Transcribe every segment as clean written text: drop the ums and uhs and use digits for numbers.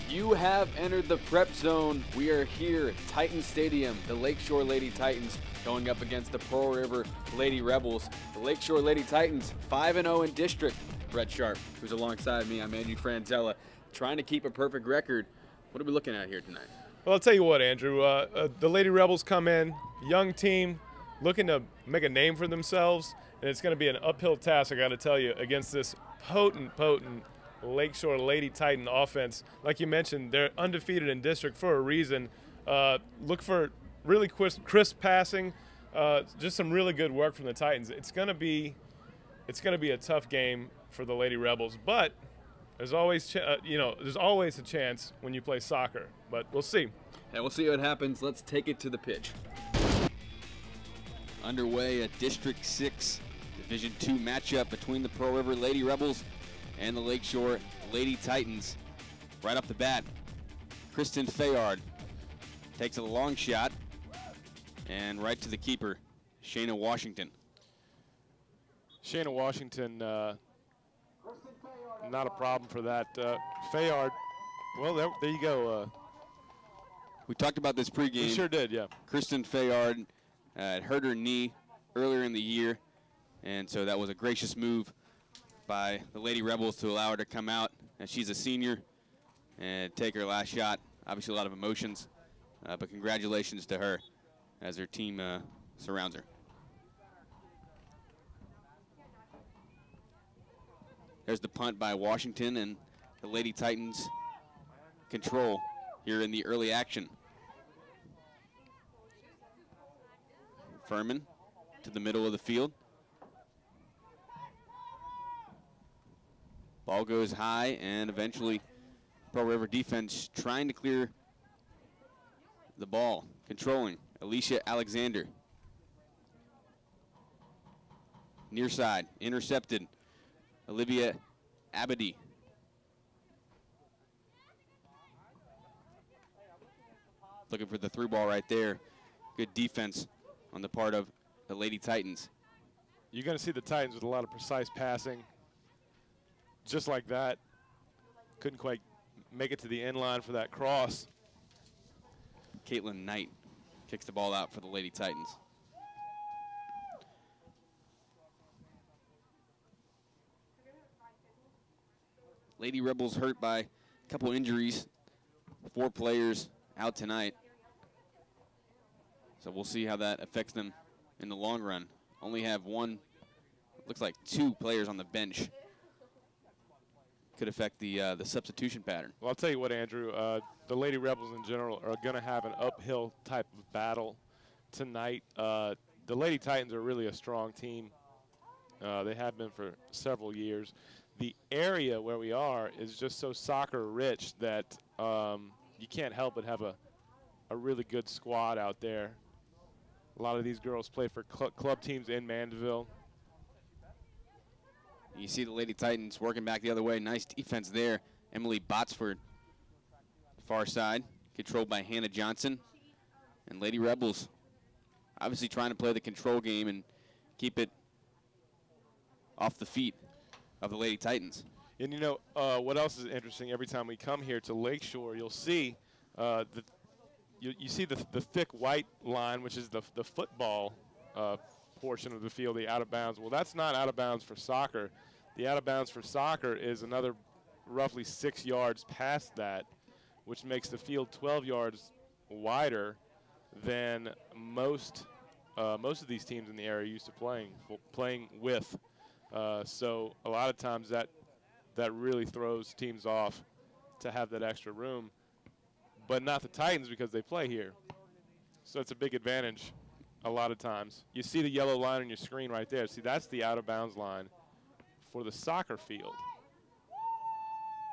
You have entered the prep zone. We are here at Titan Stadium, the Lakeshore Lady Titans going up against the Pearl River Lady Rebels. The Lakeshore Lady Titans 5-0 in district. Brett Sharp, who's alongside me, I'm Andrew Franzella, trying to keep a perfect record. What are we looking at here tonight? Well, I'll tell you what, Andrew. The Lady Rebels come in, young team, looking to make a name for themselves, and it's going to be an uphill task, I got to tell you, against this potent Lakeshore Lady Titan offense. Like you mentioned, they're undefeated in district for a reason. Look for really crisp passing, just some really good work from the Titans. It's going to be a tough game for the Lady Rebels, but there's always there's always a chance when you play soccer. But we'll see. Yeah, we'll see what happens. Let's take it to the pitch. Underway a District 6 Division II matchup between the Pearl River Lady Rebels and the Lakeshore Lady Titans. Right off the bat, Kristen Fayard takes a long shot and right to the keeper, Shayna Washington. Shayna Washington, not a problem for that. Fayard, well, there you go. We talked about this pregame. We sure did, yeah. Kristen Fayard hurt her knee earlier in the year, and so that was a gracious move by the Lady Rebels to allow her to come out, and she's a senior, and take her last shot. Obviously a lot of emotions, but congratulations to her as her team surrounds her. There's the punt by Washington, and the Lady Titans control here in the early action. Furman to the middle of the field. Ball goes high, and eventually Pearl River defense trying to clear the ball. Controlling, Alicia Alexander. Near side, intercepted, Olivia Abadi. Looking for the through ball right there. Good defense on the part of the Lady Titans. You're going to see the Titans with a lot of precise passing. Just like that. Couldn't quite make it to the end line for that cross. Caitlin Knight kicks the ball out for the Lady Titans. Lady Rebels hurt by a couple injuries. 4 players out tonight. So we'll see how that affects them in the long run. Only have looks like 2 players on the bench. Could affect the substitution pattern. Well, I'll tell you what, Andrew, the Lady Rebels in general are going to have an uphill type of battle tonight. The Lady Titans are really a strong team. They have been for several years. The area where we are is just so soccer rich that you can't help but have a really good squad out there. A lot of these girls play for club teams in Mandeville. You see the Lady Titans working back the other way. Nice defense there. Emily Botsford, far side, controlled by Hannah Johnson. And Lady Rebels obviously trying to play the control game and keep it off the feet of the Lady Titans. And you know, what else is interesting, every time we come here to Lakeshore, you'll see you see the thick white line, which is the football portion of the field, the out of bounds. Well, that's not out of bounds for soccer. The out of bounds for soccer is another roughly 6 yards past that, which makes the field 12 yards wider than most of these teams in the area used to playing with. So a lot of times that really throws teams off to have that extra room, but not the Titans because they play here. So it's a big advantage a lot of times. You see the yellow line on your screen right there. See, that's the out of bounds line for the soccer field,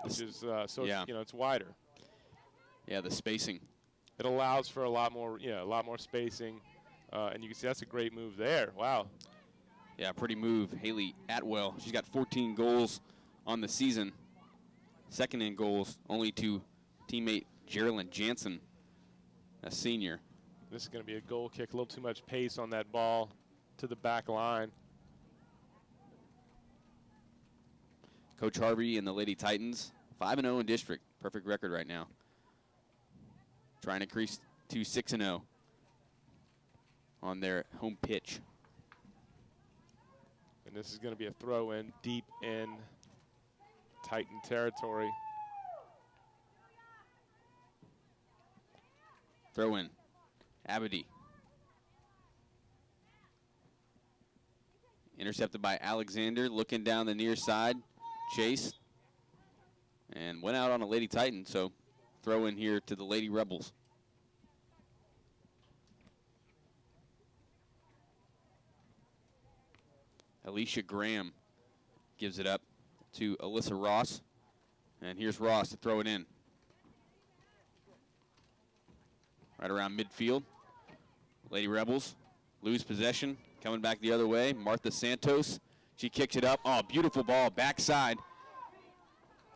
which is yeah. It's wider. Yeah, the spacing. It allows for a lot more spacing, and you can see that's a great move there. Wow. Yeah, pretty move. Haley Atwell, she's got 14 goals on the season. Second in goals, only to teammate Geraldine Jansen, a senior. This is going to be a goal kick. A little too much pace on that ball to the back line. Coach Harvey and the Lady Titans, 5-0 in district. Perfect record right now. Trying to increase to 6-0 on their home pitch. And this is going to be a throw in deep in Titan territory. Throw in. Abedy. Intercepted by Alexander, looking down the near side. Chase. And went out on a Lady Titan, so throw in here to the Lady Rebels. Alicia Graham gives it up to Alyssa Ross. And here's Ross to throw it in. Right around midfield. Lady Rebels lose possession. Coming back the other way, Martha Santos. She kicks it up. Oh, beautiful ball, backside.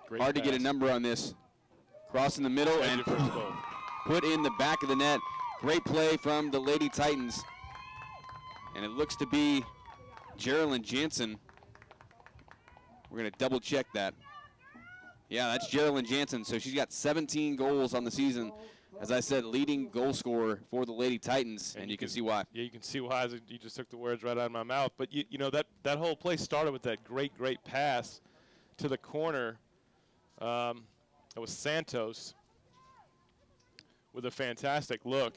Great Hard pass. to get a number on this. Cross in the middle and put in the back of the net. Great play from the Lady Titans. And it looks to be Geraldine Jansen. We're going to double check that. Yeah, that's Geraldine Jansen. So she's got 17 goals on the season. As I said, leading goal scorer for the Lady Titans, and you can see why. Yeah, you can see why. You just took the words right out of my mouth. But, you know, that whole play started with that great pass to the corner. It was Santos with a fantastic look.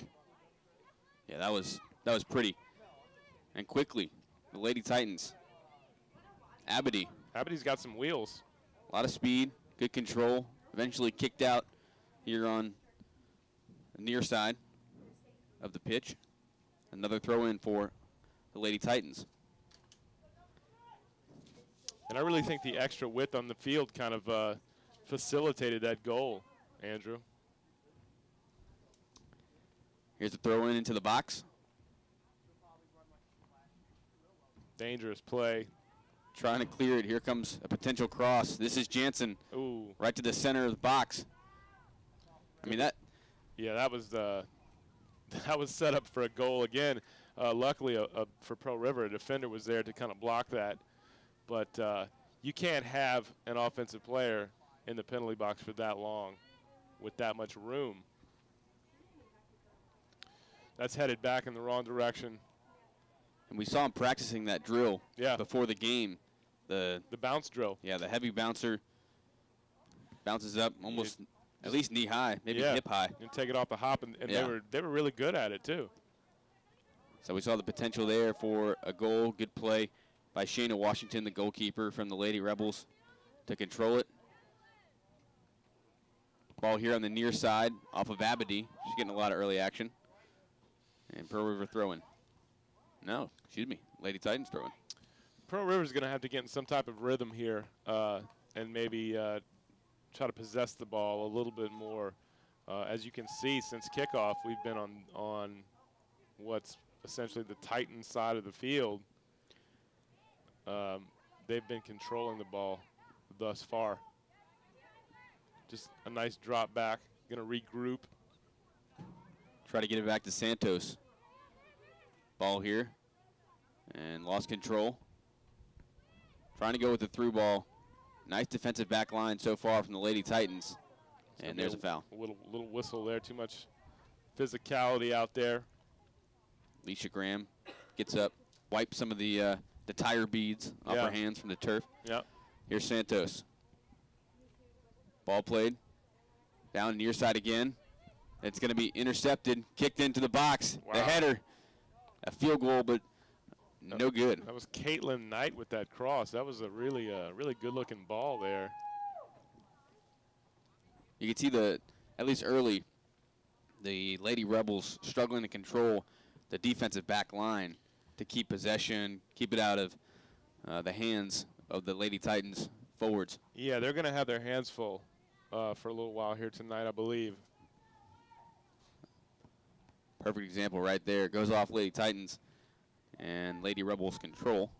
Yeah, that was pretty. And quickly, the Lady Titans. Abedy. Abedy's got some wheels. A lot of speed, good control. Eventually kicked out here on the near side of the pitch. Another throw in for the Lady Titans. And I really think the extra width on the field kind of facilitated that goal, Andrew. Here's the throw in into the box. Dangerous play. Trying to clear it. Here comes a potential cross. This is Jansen. Ooh. Right to the center of the box. I mean, that. Yeah, that was set up for a goal again. Luckily, for Pearl River, a defender was there to kind of block that. But you can't have an offensive player in the penalty box for that long with that much room. That's headed back in the wrong direction. And we saw him practicing that drill before the game. The bounce drill. Yeah, the heavy bouncer bounces up almost at least knee high, maybe hip high. And take it off the hop, and they were really good at it too. So we saw the potential there for a goal. Good play by Shayna Washington, the goalkeeper from the Lady Rebels, to control it. Ball here on the near side off of Abedy. She's getting a lot of early action. And Pearl River throwing. No, excuse me, Lady Titans throwing. Pearl River's going to have to get in some type of rhythm here and maybe try to possess the ball a little bit more. As you can see, since kickoff, we've been on what's essentially the Titan side of the field. They've been controlling the ball thus far. Just a nice drop back. Going to regroup. Try to get it back to Santos. Ball here. And lost control. Trying to go with the through ball. Nice defensive back line so far from the Lady Titans. And there's a foul. A little whistle there. Too much physicality out there. Alicia Graham gets up, wipes some of the tire beads off her hands from the turf. Yep. Here's Santos. Ball played. Down near side again. It's going to be intercepted, kicked into the box. Wow. The header. A field goal, but no good. That was Caitlin Knight with that cross. That was a really good-looking ball there. You can see at least early, the Lady Rebels struggling to control the defensive back line to keep possession, keep it out of the hands of the Lady Titans forwards. Yeah, they're going to have their hands full for a little while here tonight, I believe. Perfect example right there. Goes off Lady Titans and Lady Rebels control.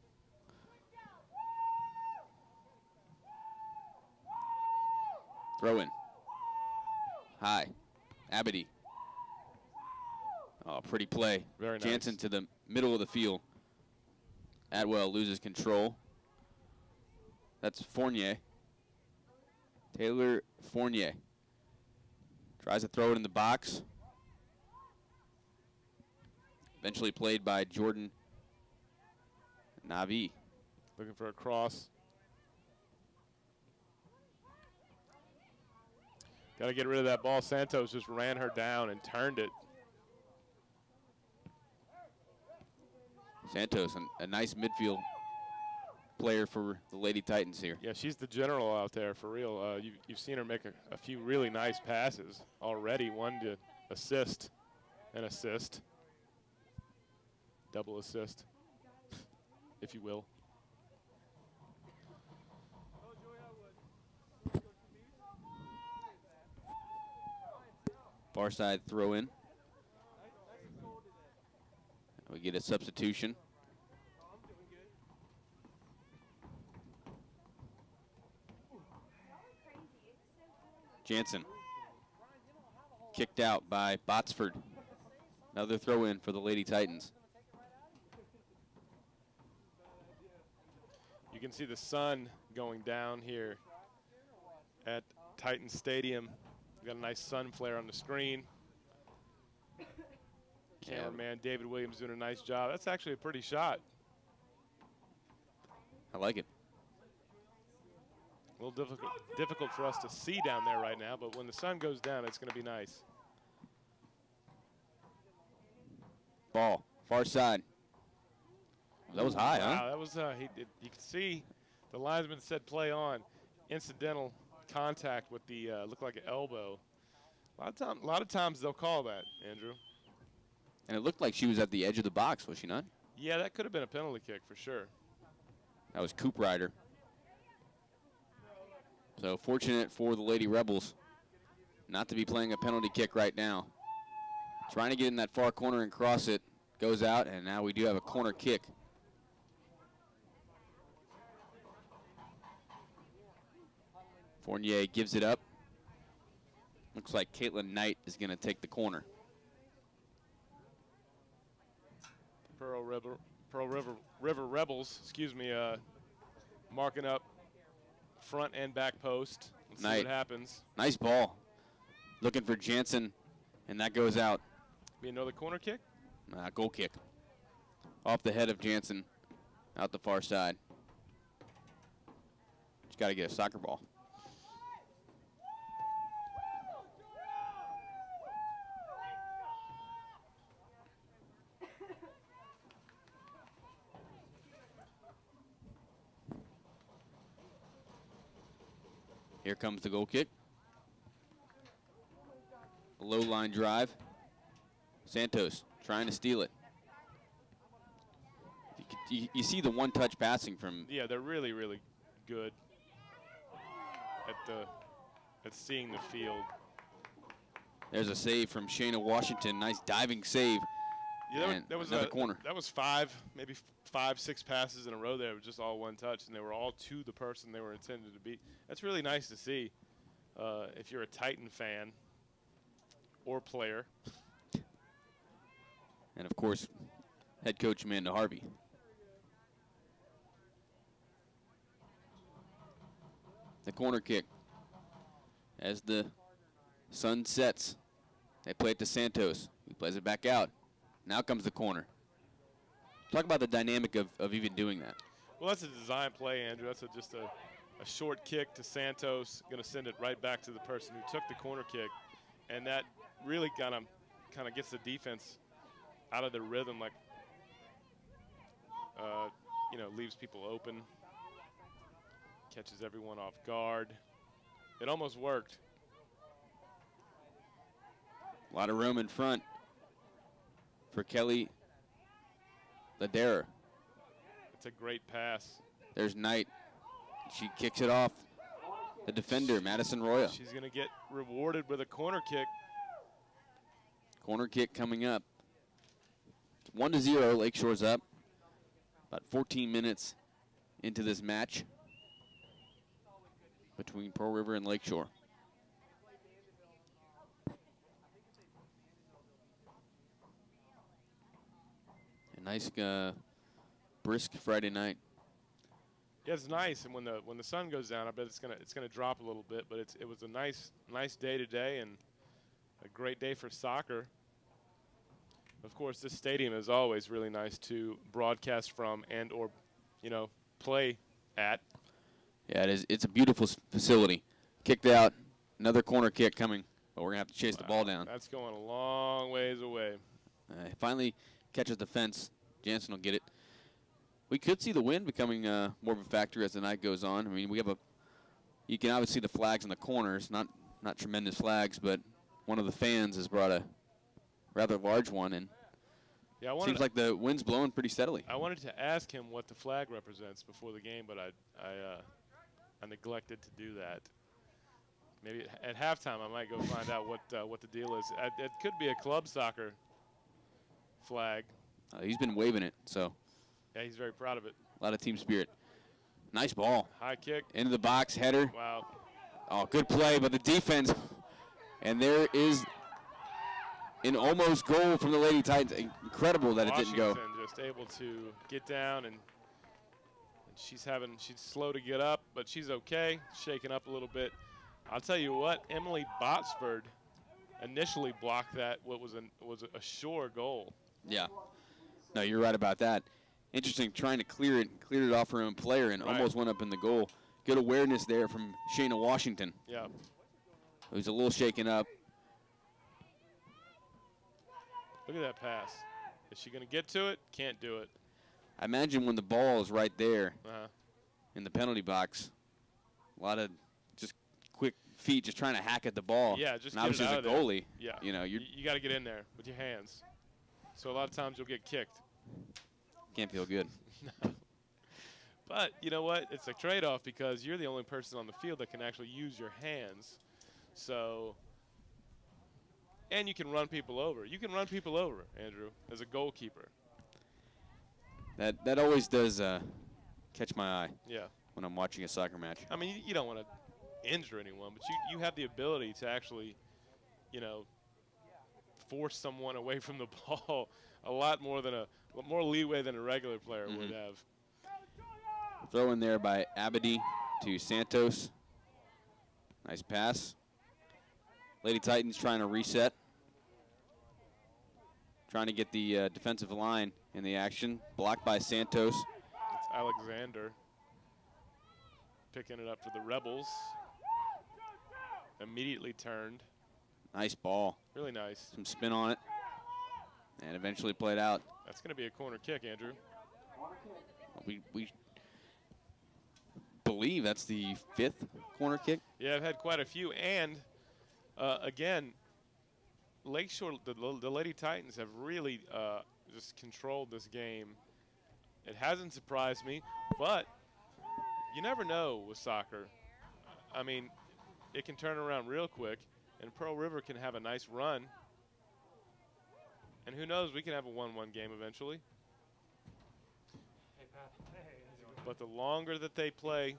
Throw in. High. Abedy. Oh, pretty play. Very nice. Jansen to the middle of the field. Atwell loses control. That's Fournier. Taylor Fournier Tries to throw it in the box. Eventually played by Jordan Navi. Looking for a cross. Got to get rid of that ball. Santos just ran her down and turned it. Santos, a nice midfield player for the Lady Titans here. Yeah, she's the general out there for real. You've seen her make a few really nice passes already. One to assist, an assist, double assist, if you will. Far side throw in. We get a substitution. Jansen kicked out by Botsford. Another throw in for the Lady Titans. You can see the sun going down here at Titan Stadium. We got a nice sun flare on the screen. Cameraman David Williams doing a nice job. That's actually a pretty shot. I like it. A little difficult for us to see down there right now, but when the sun goes down, it's going to be nice. Ball, far side. That was high, wow, huh? That was, you can see the linesman said play on. Incidental contact with the, looked like an elbow. A lot of times they'll call that, Andrew. And it looked like she was at the edge of the box, was she not? Yeah, that could have been a penalty kick for sure. That was Coop Ryder. So fortunate for the Lady Rebels not to be playing a penalty kick right now. Trying to get in that far corner and cross it. Goes out, and now we do have a corner kick. Fournier gives it up. Looks like Caitlin Knight is going to take the corner. Pearl River Rebels, excuse me, marking up front and back post. Let's see what happens. Nice ball. Looking for Jansen, and that goes out. Be another corner kick? Goal kick. Off the head of Jansen, out the far side. Just got to get a soccer ball. Here comes the goal kick. A low line drive. Santos trying to steal it. You see the one-touch passing from. Yeah, they're really, really good at seeing the field. There's a save from Shayna Washington. Nice diving save. Yeah, that was another corner. That was maybe 5, 6 passes in a row there. It was just all one touch, and they were all to the person they were intended to be. That's really nice to see if you're a Titan fan or player. And, of course, head coach Amanda Harvey. The corner kick. As the sun sets, they play it to Santos. He plays it back out. Now comes the corner. Talk about the dynamic of even doing that. Well, that's a design play, Andrew. That's just a short kick to Santos. Going to send it right back to the person who took the corner kick. And that really kind of gets the defense out of their rhythm, like, leaves people open, catches everyone off guard. It almost worked. A lot of room in front for Kelly Ladera. It's a great pass. There's Knight. She kicks it off. The defender, Madison Roya. She's going to get rewarded with a corner kick. Corner kick coming up. 1-0, Lakeshore's up. About 14 minutes into this match between Pearl River and Lakeshore. A nice brisk Friday night. Yeah, it's nice, and when the sun goes down, I bet it's gonna drop a little bit. But it was a nice day today, and A great day for soccer. Of course, this stadium is always really nice to broadcast from and or, you know, play at. Yeah, it is. It's a beautiful facility. Kicked out. Another corner kick coming, but we're going to have to chase the ball down. That's going a long ways away. Finally catches the fence. Jansen will get it. We could see the wind becoming more of a factor as the night goes on. I mean, you can obviously see the flags in the corners, not tremendous flags, but one of the fans has brought a rather large one, and yeah, seems like the wind's blowing pretty steadily. I wanted to ask him what the flag represents before the game, but I neglected to do that. Maybe at halftime I might go find out what the deal is. It could be a club soccer flag. He's been waving it, so. Yeah, he's very proud of it. A lot of team spirit. Nice ball. High kick. Into the box, header. Wow. Oh, good play, but the defense. And there is an almost goal from the Lady Titans. Incredible that Washington it didn't go. Just able to get down, and she's slow to get up, but she's okay, shaking up a little bit. I'll tell you what, Emily Botsford initially blocked that what was a sure goal. Yeah. No, you're right about that. Interesting, trying to cleared it off her own player and almost went up in the goal. Good awareness there from Shayna Washington. Yeah. Who's a little shaken up. Look at that pass. Is she going to get to it? Can't do it. I imagine when the ball is right there in the penalty box, a lot of just quick feet just trying to hack at the ball. Yeah, just and get it out of as a goalie, yeah. you know, you got to get in there with your hands. So a lot of times you'll get kicked. Can't feel good. But you know what? It's a trade-off because you're the only person on the field that can actually use your hands. So, and you can run people over. You can run people over, Andrew, as a goalkeeper. That always does catch my eye. Yeah. When I'm watching a soccer match. I mean, you don't want to injure anyone, but you have the ability to actually, you know, force someone away from the ball a lot more leeway than a regular player would have. Throw in there by Abadi to Santos. Nice pass. Lady Titans trying to reset. Trying to get the defensive line in the action. Blocked by Santos. It's Alexander picking it up for the Rebels. Immediately turned. Nice ball. Really nice. Some spin on it. And eventually played out. That's going to be a corner kick, Andrew. We believe that's the 5th corner kick. Yeah, I've had quite a few. And, again, Lakeshore, the Lady Titans have really just controlled this game. It hasn't surprised me, but you never know with soccer. I mean, it can turn around real quick, and Pearl River can have a nice run. And who knows, we can have a 1-1 game eventually. Hey, Pat. Hey, how's it going? But the longer that they play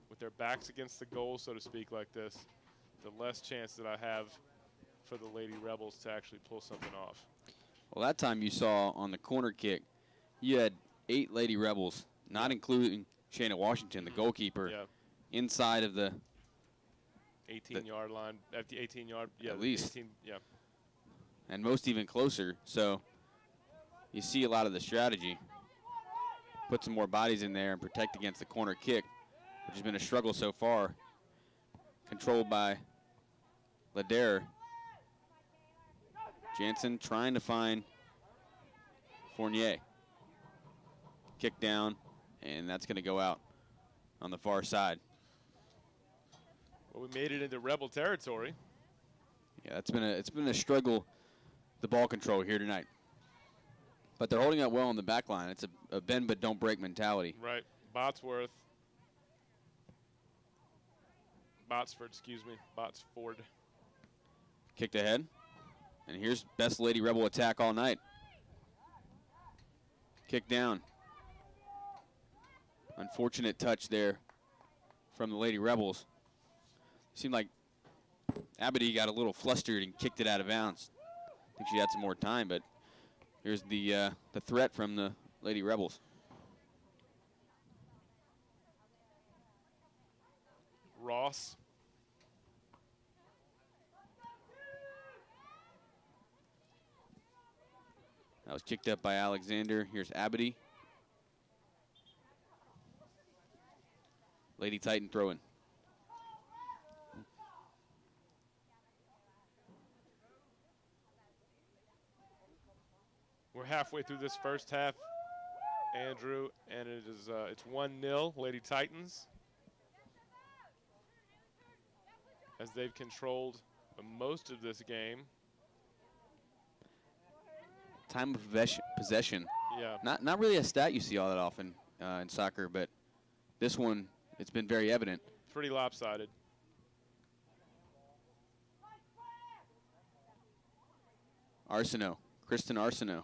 with their backs against the goal, so to speak, like this, the less chance that I have for the Lady Rebels to actually pull something off. Well, that time you saw on the corner kick, you had 8 Lady Rebels, not including Shayna Washington, the goalkeeper, inside of the 18-yard line, at the 18-yard, at least. 18, yeah. And most even closer. So you see a lot of the strategy. Put some more bodies in there and protect against the corner kick, which has been a struggle so far. Controlled by Ladair. Jansen trying to find Fournier. Kick down, and that's going to go out on the far side. Well, we made it into Rebel territory. Yeah, it's been a struggle, the ball control here tonight. But they're holding up well on the back line. It's a bend but don't break mentality. Right. Botsford, excuse me. Botsford. Kicked ahead. And here's best Lady Rebel attack all night. Kick down. Unfortunate touch there from the Lady Rebels. Seemed like Abadi got a little flustered and kicked it out of bounds. I think she had some more time, but here's the threat from the Lady Rebels. Ross. That was kicked up by Alexander. Here's Abity. Lady Titan throwing. We're halfway through this first half, Andrew, and it's 1-0 Lady Titans, as they've controlled most of this game. Time of possession. Yeah. Not really a stat you see all that often in soccer, but this one, it's been very evident. Pretty lopsided. Arsenault, Christine Arsenault.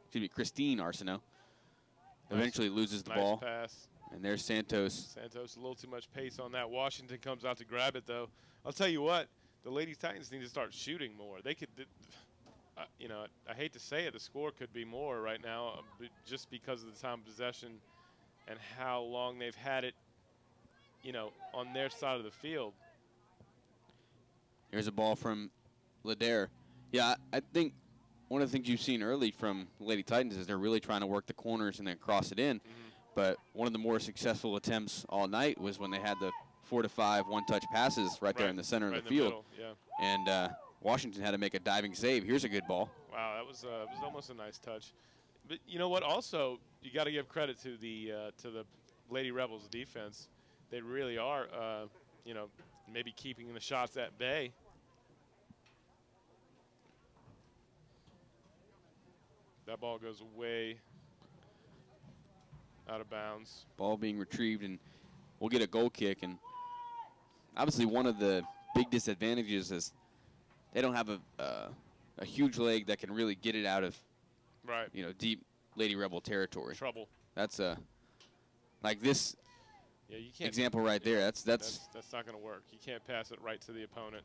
Excuse me, Christine Arsenault. Eventually loses the ball. Pass. And there's Santos. Santos, a little too much pace on that. Washington comes out to grab it, though. I'll tell you what, the Lady Titans need to start shooting more. They could, you know, I hate to say it, the score could be more right now, just because of the time of possession and how long they've had it, you know, on their side of the field. Here's a ball from Ledare. Yeah, I think one of the things you've seen early from Lady Titans is they're really trying to work the corners and then cross it in. But one of the more successful attempts all night was when they had the 4 to 5 one-touch passes right there in the center of the field. Middle, yeah. And Washington had to make a diving save. Here's a good ball. Wow, that was almost a nice touch. But you know what? Also, you got to give credit to the Lady Rebels defense. They really are, you know, maybe keeping the shots at bay. That ball goes way out of bounds. Ball being retrieved, and we'll get a goal kick. And obviously one of the big disadvantages is they don't have a huge leg that can really get it out of, you know, deep Lady Rebel territory. Trouble. That's like this you can't example right there. That's not going to work. You can't pass it right to the opponent.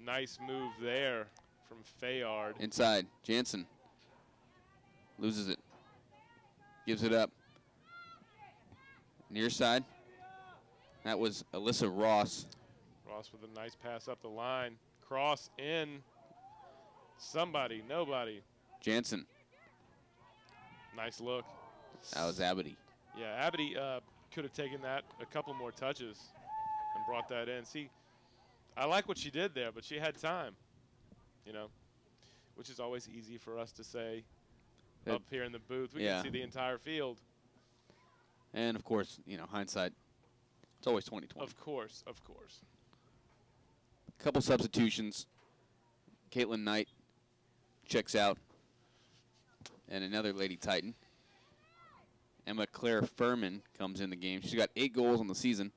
Nice move there from Fayard. Inside, Jansen loses it, gives it up. Near side. That was Alyssa Ross. Ross with a nice pass up the line. Cross in. Somebody, nobody. Jansen. Nice look. That was Abity. Yeah, Abity could have taken that a couple more touches and brought that in. See, I like what she did there, but she had time, you know, which is always easy for us to say up here in the booth. We can see the entire field. And, of course, you know, hindsight, it's always 20/20. Of course, of course. A couple substitutions. Caitlin Knight checks out. And another Lady Titan. Emma Claire Furman comes in the game. She's got 8 goals on the season.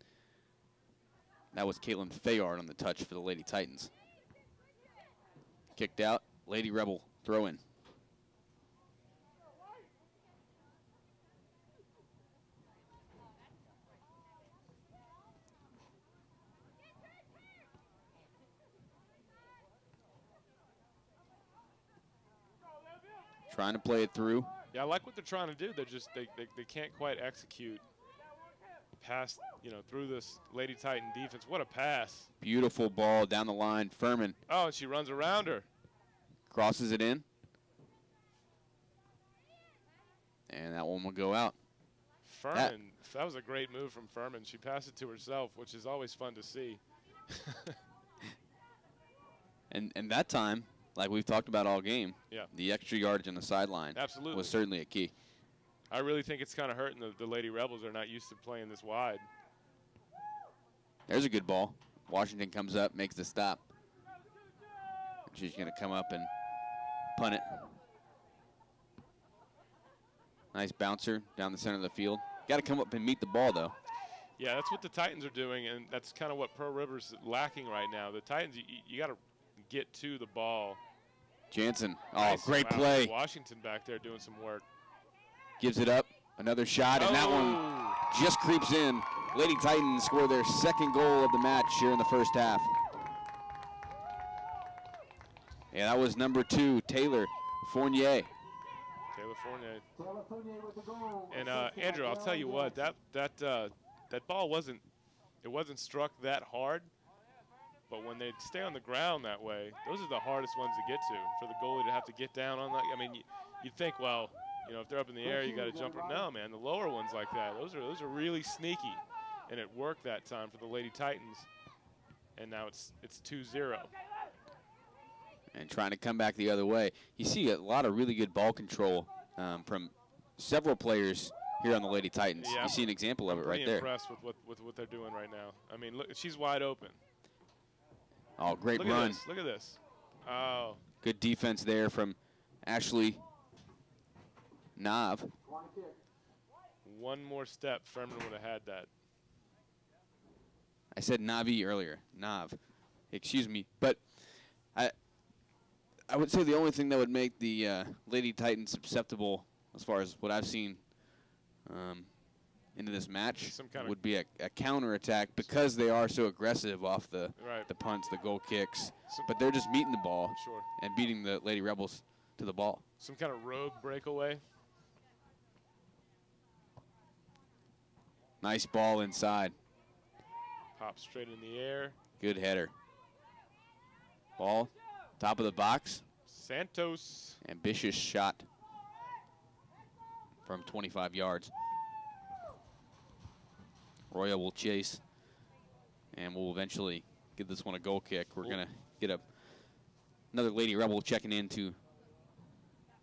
That was Caitlin Fayard on the touch for the Lady Titans. Kicked out. Lady Rebel throw in. Trying to play it through. Yeah, I like what they're trying to do. They're just they can't quite execute pass, you know, through this Lady Titan defense. What a pass. Beautiful ball down the line. Furman. Oh, and she runs around her. Crosses it in. And that one will go out. Furman, that was a great move from Furman. She passed it to herself, which is always fun to see. and that time, like we've talked about all game, the extra yardage on the sideline was certainly a key. I really think it's kind of hurting the Lady Rebels. They're not used to playing this wide. There's a good ball. Washington comes up, makes the stop. She's going to come up and punt it. Nice bouncer down the center of the field. Got to come up and meet the ball, though. Yeah, that's what the Titans are doing, and that's kind of what Pearl River's lacking right now. The Titans, you got to get to the ball. Jansen. Oh, nice. Great Wow. play. Washington back there doing some work. Gives it up. Another shot, and that one just creeps in. Lady Titans score their 2nd goal of the match here in the first half. Yeah, that was number 2, Taylor Fournier. Taylor Fournier. And Andrew, I'll tell you what, that ball wasn't struck that hard. But when they stay on the ground that way, those are the hardest ones to get to, for the goalie to have to get down on that. I mean, you'd think, well, you know, if they're up in the air, you got to jump. No, man, the lower ones like that, those are really sneaky, and it worked that time for the Lady Titans. And now it's 2-0. And trying to come back the other way. You see a lot of really good ball control from several players here on the Lady Titans. Yeah, you see an example of it right there. Impressed with what they're doing right now. I mean, look, she's wide open. Oh, great Look run. At this. Look at this. Oh. Good defense there from Ashley Nav. One more step, Furman would have had that. I said Navi earlier. Nav. Excuse me. But I would say the only thing that would make the Lady Titans susceptible, as far as what I've seen into this match, would be a counterattack, because they are so aggressive off the punts, the goal kicks. But they're just meeting the ball and beating the Lady Rebels to the ball. Some kind of rogue breakaway. Nice ball inside. Pop straight in the air. Good header. Ball, top of the box. Santos. Ambitious shot from 25 yards. Roya will chase, and we'll eventually give this one a goal kick. We're going to get another Lady Rebel checking into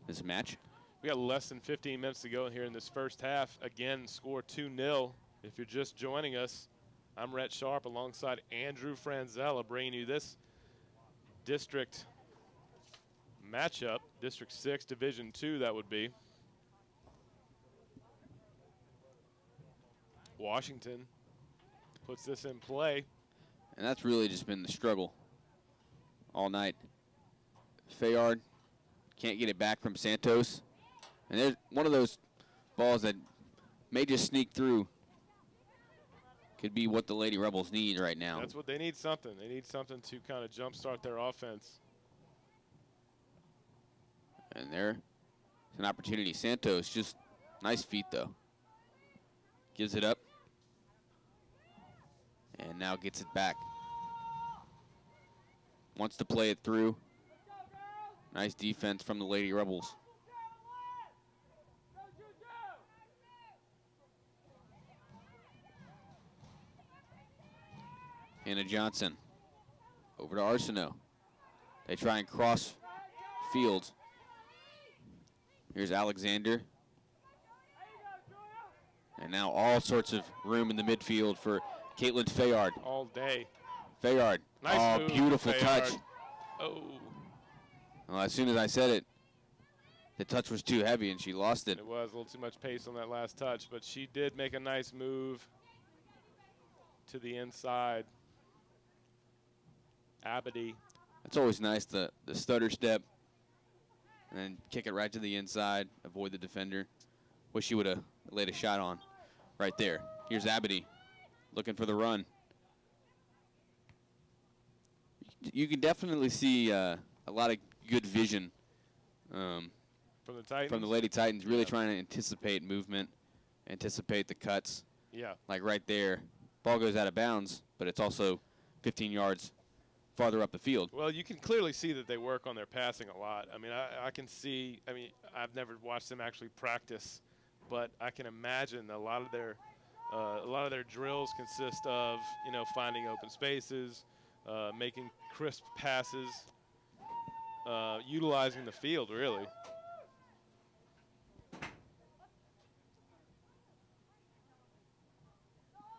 this match. We got less than 15 minutes to go here in this first half. Again, score 2-0. If you're just joining us, I'm Rhett Sharp alongside Andrew Franzella, bringing you this district matchup, District 6, Division 2, that would be. Washington puts this in play. And that's really just been the struggle all night. Fayard can't get it back from Santos. And there's one of those balls that may just sneak through. Could be what the Lady Rebels need right now. That's what they need, something. They need something to kind of jumpstart their offense. And there's an opportunity. Santos, just nice feet, though. Gives it up. And now gets it back. Wants to play it through. Nice defense from the Lady Rebels. Hannah Johnson over to Arsenault. They try and cross fields. Here's Alexander. And now all sorts of room in the midfield for Caitlin Fayard. All day. Fayard. Nice move, beautiful Fayard. touch. Oh. Well, as soon as I said it, the touch was too heavy and she lost it. It was a little too much pace on that last touch, but she did make a nice move to the inside. Abedy. It's always nice, the stutter step, and then kick it right to the inside, avoid the defender. Wish she would have laid a shot on right there. Here's Abedy looking for the run. You can definitely see a lot of good vision from the Titans? From the Lady Titans, really trying to anticipate movement, anticipate the cuts. Yeah. Like right there, ball goes out of bounds, but it's also 15 yards farther up the field. Well, you can clearly see that they work on their passing a lot. I mean, I can see, I mean, I've never watched them actually practice, but I can imagine a lot of their drills consist of, you know, finding open spaces, making crisp passes, utilizing the field, really.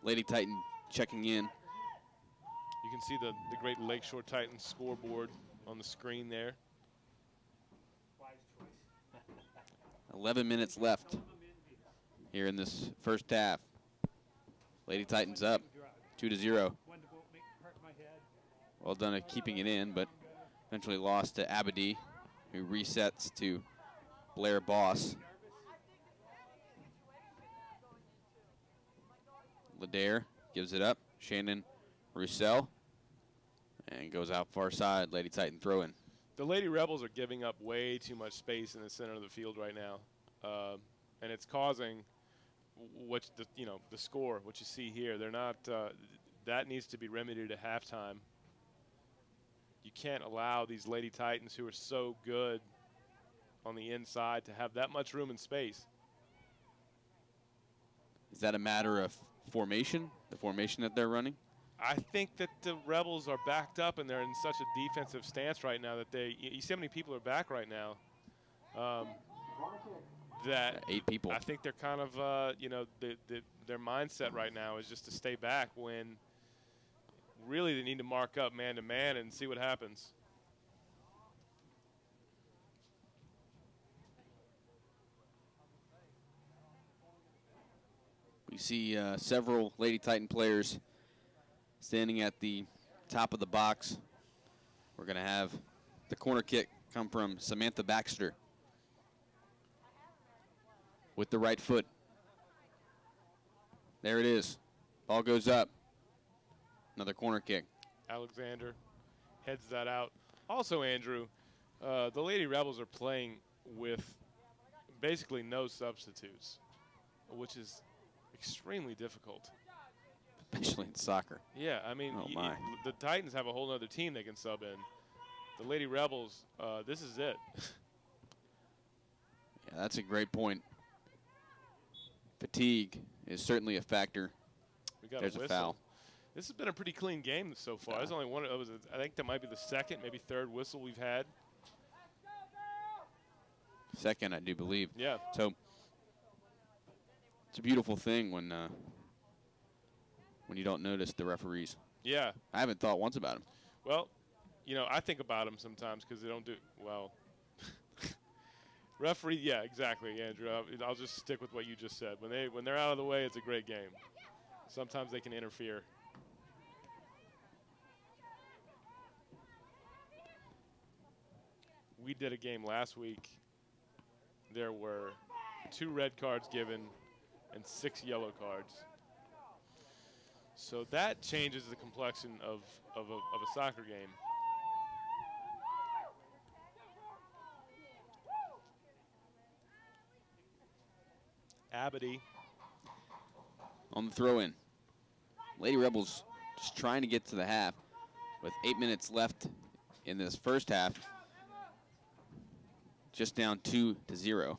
Lady Titan checking in. You can see the great Lakeshore Titans scoreboard on the screen there. 11 minutes left here in this first half. Lady Titans up 2-0. Well done at keeping it in, but eventually lost to Abedy, who resets to Blair Boss. Ledare gives it up. Shannon Roussel. And goes out far side. Lady Titan throw in. The Lady Rebels are giving up way too much space in the center of the field right now. And it's causing the score, what you see here. They're not, that needs to be remedied at halftime. You can't allow these Lady Titans, who are so good on the inside to have that much room and space. Is that a matter of formation, the formation that they're running? I think that the Rebels are backed up and they're in such a defensive stance right now that you see how many people are back right now. That 8 people. I think they're kind of, you know, their mindset right now is just to stay back when really they need to mark up man to man and see what happens. We see several Lady Titan players standing at the top of the box. We're going to have the corner kick come from Samantha Baxter with the right foot. There it is. Ball goes up. Another corner kick. Alexander heads that out. Also, Andrew, the Lady Rebels are playing with basically no substitutes, which is extremely difficult. Especially in soccer. Yeah, I mean, oh my. The Titans have a whole other team they can sub in. The Lady Rebels, this is it. Yeah, that's a great point. Fatigue is certainly a factor. We got There's a a whistle. foul. This has been a pretty clean game so far. There's only one. I think that might be the second, maybe third whistle we've had. Second, I do believe. Yeah. So it's a beautiful thing when you don't notice the referees. Yeah. I haven't thought once about them. Well, you know, I think about them sometimes because they don't do well. Referee, yeah, exactly, Andrew. I'll just stick with what you just said. When they're out of the way, it's a great game. Sometimes they can interfere. We did a game last week. There were 2 red cards given and 6 yellow cards. So that changes the complexion of a soccer game. Abity on the throw-in. Lady Rebels just trying to get to the half with 8 minutes left in this first half. Just down 2-0.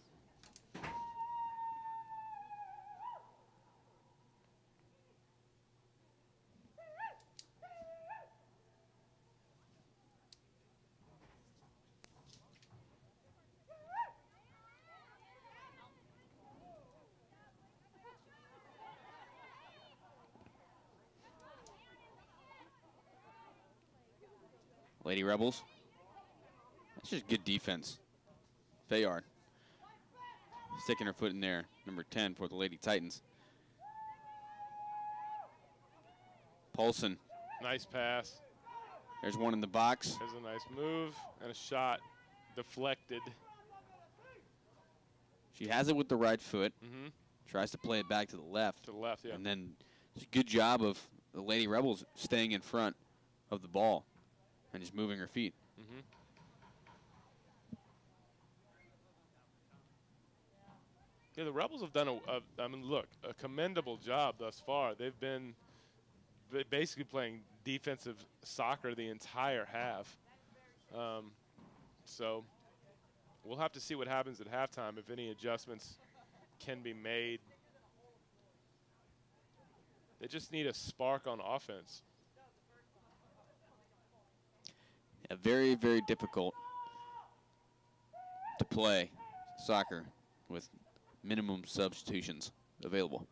Lady Rebels. That's just good defense. Fayard sticking her foot in there. Number 10 for the Lady Titans. Paulson. Nice pass. There's one in the box. There's a nice move and a shot deflected. She has it with the right foot. Mm-hmm. Tries to play it back to the left. To the left, yeah. And then just a good job of the Lady Rebels staying in front of the ball and just moving her feet. Mm-hmm. Yeah, the Rebels have done a commendable job thus far. They've been basically playing defensive soccer the entire half. So we'll have to see what happens at halftime, if any adjustments can be made. They just need a spark on offense. Yeah, very, very difficult to play soccer with minimum substitutions available.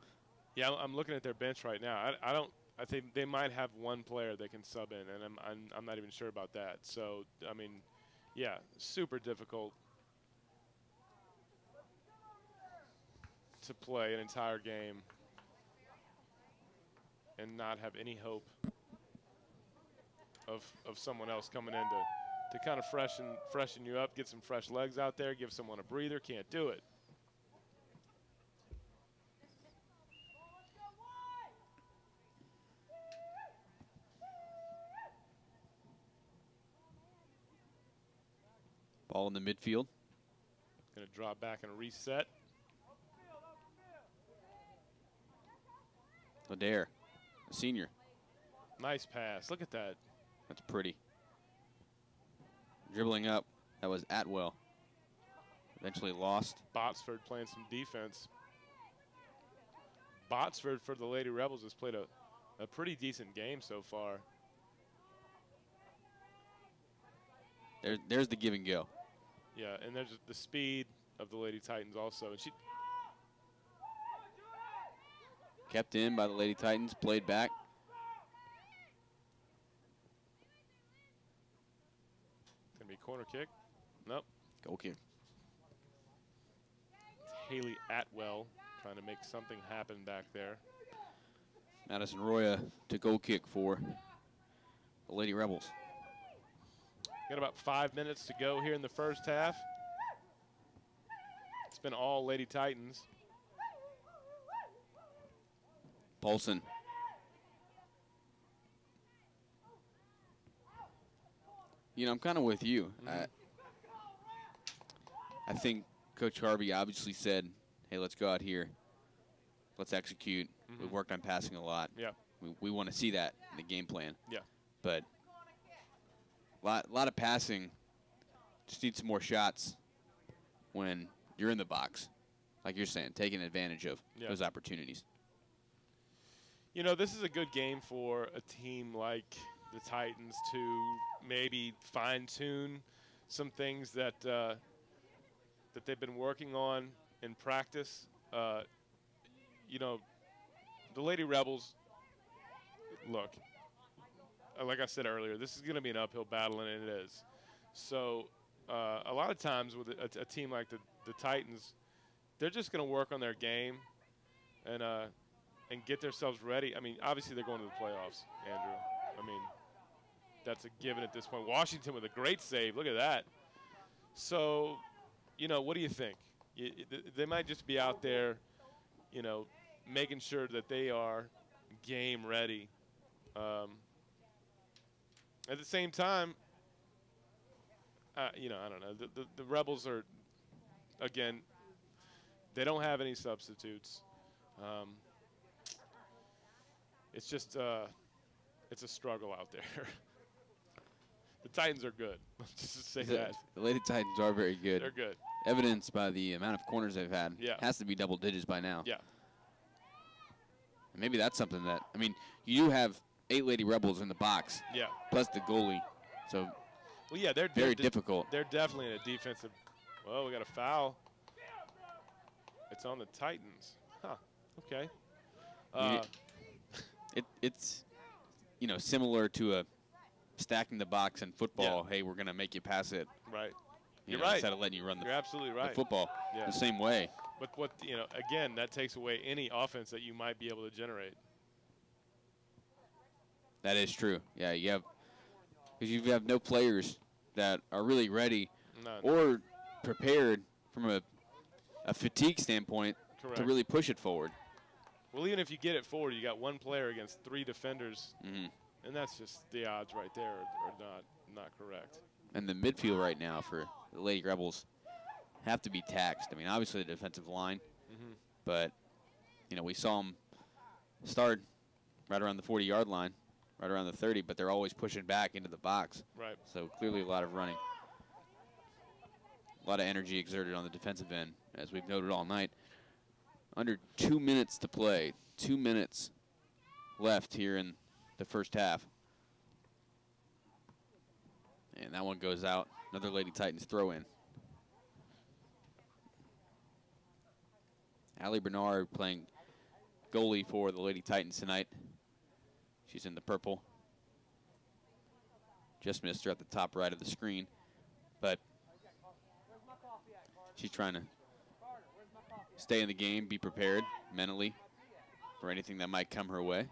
Yeah, I'm looking at their bench right now. I think they might have one player they can sub in, and I'm not even sure about that. So, I mean, yeah, super difficult to play an entire game and not have any hope of someone else coming in to kind of freshen you up, get some fresh legs out there, give someone a breather. Can't do it. Ball in the midfield. Going to draw back and reset. Adair, a senior. Nice pass. Look at that. That's pretty. Dribbling up. That was Atwell. eventually lost. Botsford playing some defense. Botsford for the Lady Rebels has played a pretty decent game so far. There's the give and go. Yeah, and there's the speed of the Lady Titans also. And she kept in by the Lady Titans, played back. Gonna be corner kick. Nope. Goal kick. Haley Atwell trying to make something happen back there. Madison Roya to goal kick for the Lady Rebels. Got about 5 minutes to go here in the first half. It's been all Lady Titans. Paulson. You know, I'm kind of with you. I think Coach Harvey obviously said, hey, let's go out here. Let's execute. We've worked on passing a lot. Yeah. We want to see that in the game plan. Yeah. But a lot of passing. Just need some more shots when you're in the box. Like you're saying, taking advantage of those opportunities. You know, this is a good game for a team like the Titans to maybe fine-tune some things that that they've been working on in practice. You know, the Lady Rebels, look, like I said earlier, this is going to be an uphill battle, and it is. So a lot of times with a team like the Titans, they're just going to work on their game and get themselves ready. I mean, obviously they're going to the playoffs, Andrew. I mean, that's a given at this point. Washington with a great save. Look at that. So, you know, what do you think? They might just be out there, you know, making sure that they are game ready. At the same time, you know, I don't know. The Rebels are, again, they don't have any substitutes. It's just it's a struggle out there. The Titans are good. Let's just say that. The Lady Titans are very good. They're good. Evidenced by the amount of corners they've had. Yeah. Has to be double digits by now. Yeah. And maybe that's something that, I mean, you have 8 Lady Rebels in the box. Yeah. Plus the goalie. So, well, yeah, they're very difficult. They're definitely in a defensive. Well, we got a foul. It's on the Titans. Huh. Okay. It's, you know, similar to a stacking the box in football. Yeah. Hey, we're going to make you pass it. Right. You're right. Instead of letting you run You're absolutely right. the football Yeah. the same way. But what, you know, again, that takes away any offense that you might be able to generate. That is true. Yeah, you have, because you have no players that are really ready or prepared from a fatigue standpoint Correct. to really push it forward. Well, even if you get it forward, you got one player against 3 defenders, and that's just the odds right there are not correct. And the midfield right now for the Lady Rebels have to be taxed. I mean, obviously the defensive line, but, you know, we saw them start right around the 40-yard line, right around the 30, but they're always pushing back into the box. Right. So clearly a lot of running. A lot of energy exerted on the defensive end, as we've noted all night. Under 2 minutes to play. 2 minutes left here in the first half. And that one goes out. Another Lady Titans throw in. Allie Bernard playing goalie for the Lady Titans tonight. She's in the purple. Just missed her at the top right of the screen. But she's trying to stay in the game, be prepared mentally for anything that might come her way.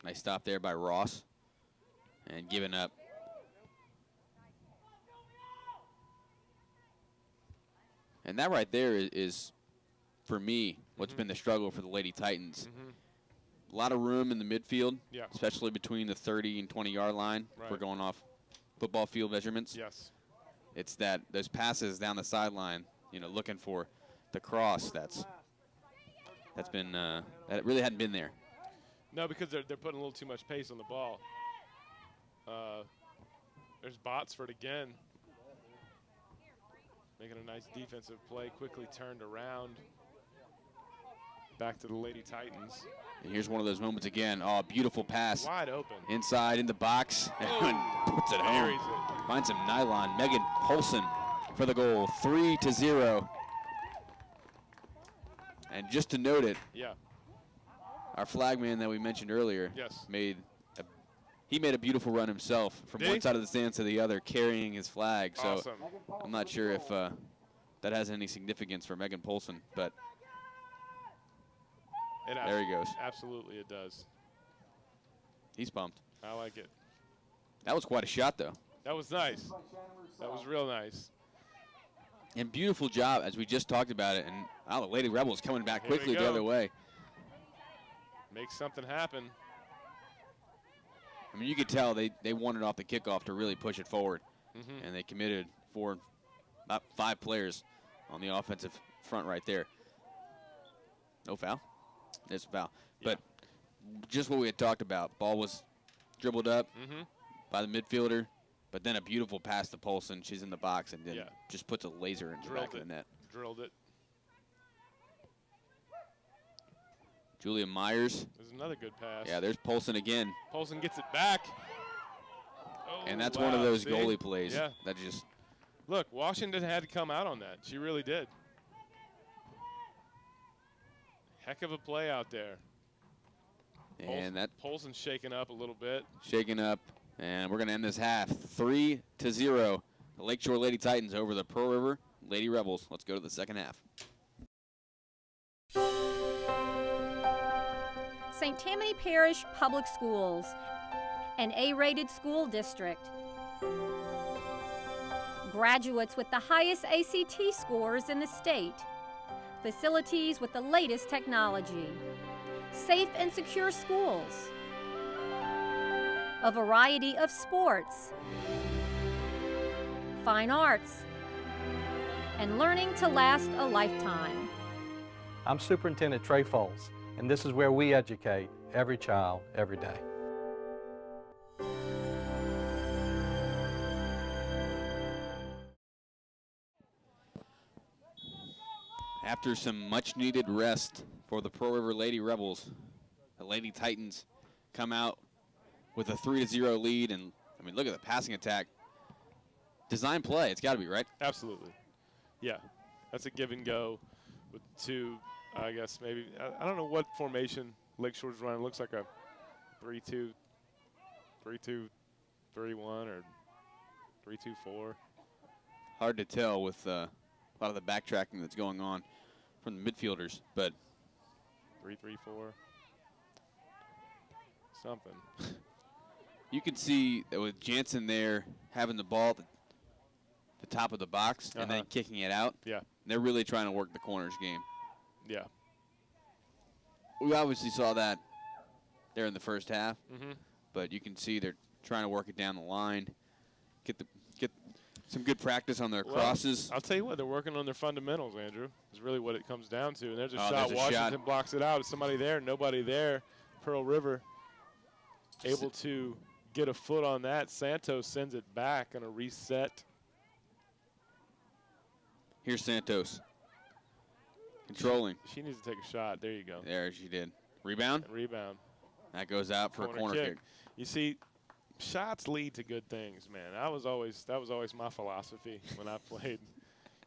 Nice stop there by Ross. And giving up. And that right there is for me, what's been the struggle for the Lady Titans. A lot of room in the midfield, especially between the 30 and 20-yard line. If we're going off football field measurements. Yes. It's that those passes down the sideline, you know, looking for the cross that's been that really hadn't been there. No, because they're putting a little too much pace on the ball. There's Botsford again. Making a nice defensive play, quickly turned around. Back to the Lady Titans. And here's one of those moments again. Oh, beautiful pass. Wide open. Inside in the box. Oh, puts it buries home. it. Finds some nylon. Megan Polson for the goal. 3-0. And just to note it, yeah, our flagman that we mentioned earlier yes, made a beautiful run himself from one side of the stands to the other, carrying his flag. So awesome. I'm not sure if that has any significance for Megan Polson, but there he goes. Absolutely, it does. He's pumped. I like it. That was quite a shot, though. That was nice. That was real nice. And beautiful job, as we just talked about it. And the Lady Rebels coming back quickly the other way. Make something happen. I mean, you could tell they wanted off the kickoff to really push it forward. And they committed about 5 players on the offensive front right there. No foul? There's a foul. Yeah. But just what we had talked about. Ball was dribbled up by the midfielder, but then a beautiful pass to Polson. She's in the box and then just puts a laser in the back of the net. Drilled it. Julia Myers. There's another good pass. Yeah, there's Polson again. Polson gets it back. Oh, and that's one of those see? goalie plays. Yeah. That just. Look, Washington had to come out on that. She really did. Heck of a play out there. And that Polson's shaking up a little bit. Shaking up, and we're going to end this half 3-0. The Lakeshore Lady Titans over the Pearl River Lady Rebels. Let's go to the second half. St. Tammany Parish Public Schools, an A-rated school district. Graduates with the highest ACT scores in the state. Facilities with the latest technology. Safe and secure schools. A variety of sports. Fine arts. And learning to last a lifetime. I'm Superintendent Trey Foles, and this is where we educate every child, every day. After some much-needed rest for the Pearl River Lady Rebels, the Lady Titans come out with a 3-0 lead, and I mean, look at the passing attack. Design play, it's got to be, right? Absolutely. Yeah, that's a give and go with 2, I guess maybe. I don't know what formation Lakeshore's running. It looks like a 3-2, 3-2, 3-1, or 3-2-4. Hard to tell with a lot of the backtracking that's going on from the midfielders, but 3-3-4. Something. You can see that with Jansen there having the ball at the top of the box and then kicking it out. Yeah. They're really trying to work the corners game. Yeah. We obviously saw that there in the first half, but you can see they're trying to work it down the line, get some good practice on their crosses. I'll tell you what, they're working on their fundamentals, Andrew, is really what it comes down to. And there's a shot. There's a Washington shot. blocks it out. It's somebody there, nobody there. Pearl River able to get a foot on that. Santos sends it back on a reset. Here's Santos. Controlling. She needs to take a shot. There you go. There she did. Rebound? And rebound. That goes out for a corner kick. You see, shots lead to good things, man. That was always my philosophy when I played.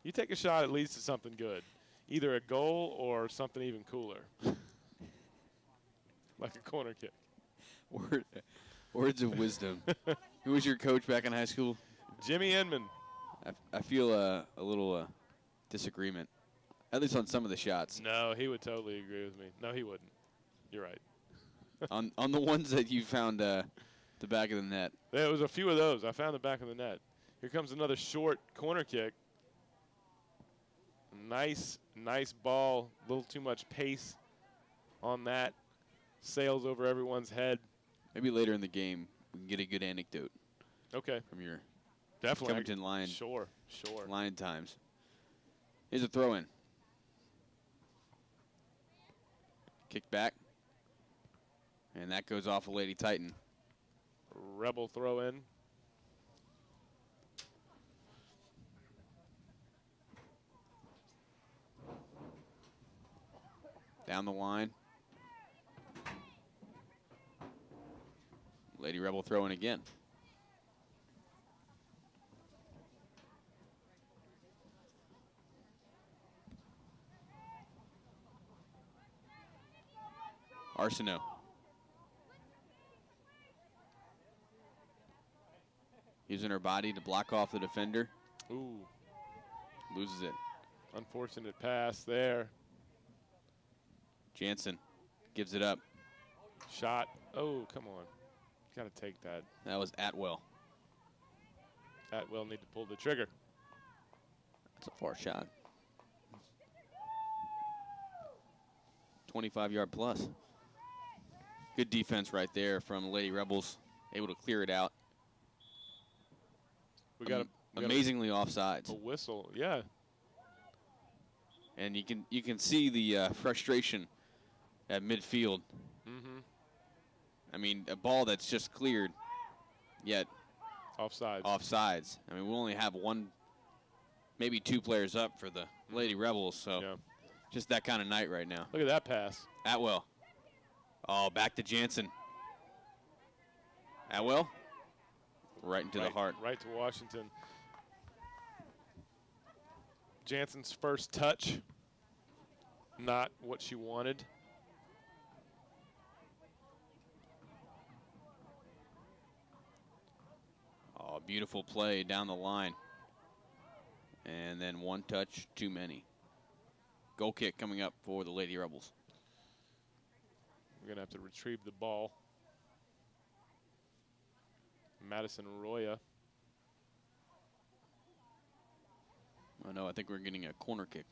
You take a shot, it leads to something good. Either a goal or something even cooler. Like a corner kick. Words of wisdom. Who was your coach back in high school? Jimmy Inman. I feel a little disagreement, at least on some of the shots. No, he would totally agree with me. No, he wouldn't. You're right. on the ones that you found the back of the net. There was a few of those. I found the back of the net. Here comes another short corner kick. Nice ball. A little too much pace on that. Sails over everyone's head. Maybe later in the game we can get a good anecdote. Okay. From your definitely Covington Lion. Sure. Lion times. Here's a throw in. Kick back. And that goes off a Lady Titan. Rebel throw in. Down the line. Lady Rebel throwing again. Arsenault. Using her body to block off the defender. Ooh. Loses it. Unfortunate pass there. Jansen gives it up. Shot. Oh, come on. Got to take that. That was Atwell. Atwell need to pull the trigger. That's a far shot. 25-yard plus. Good defense right there from the Lady Rebels. Able to clear it out. We got amazingly offsides. A whistle, yeah. And you can see the frustration at midfield. Mm-hmm. I mean, a ball that's just cleared, yet offsides. I mean, we only have one, maybe two players up for the Lady Rebels, so yeah. Just that kind of night right now. Look at that pass. Atwell. Oh, back to Jansen. Atwell. Right into the heart. Right to Washington. Jansen's first touch, not what she wanted. Oh, beautiful play down the line. And then one touch too many. Goal kick coming up for the Lady Rebels. We're going to have to retrieve the ball. Madison Roya. Oh, no, I think we're getting a corner kick.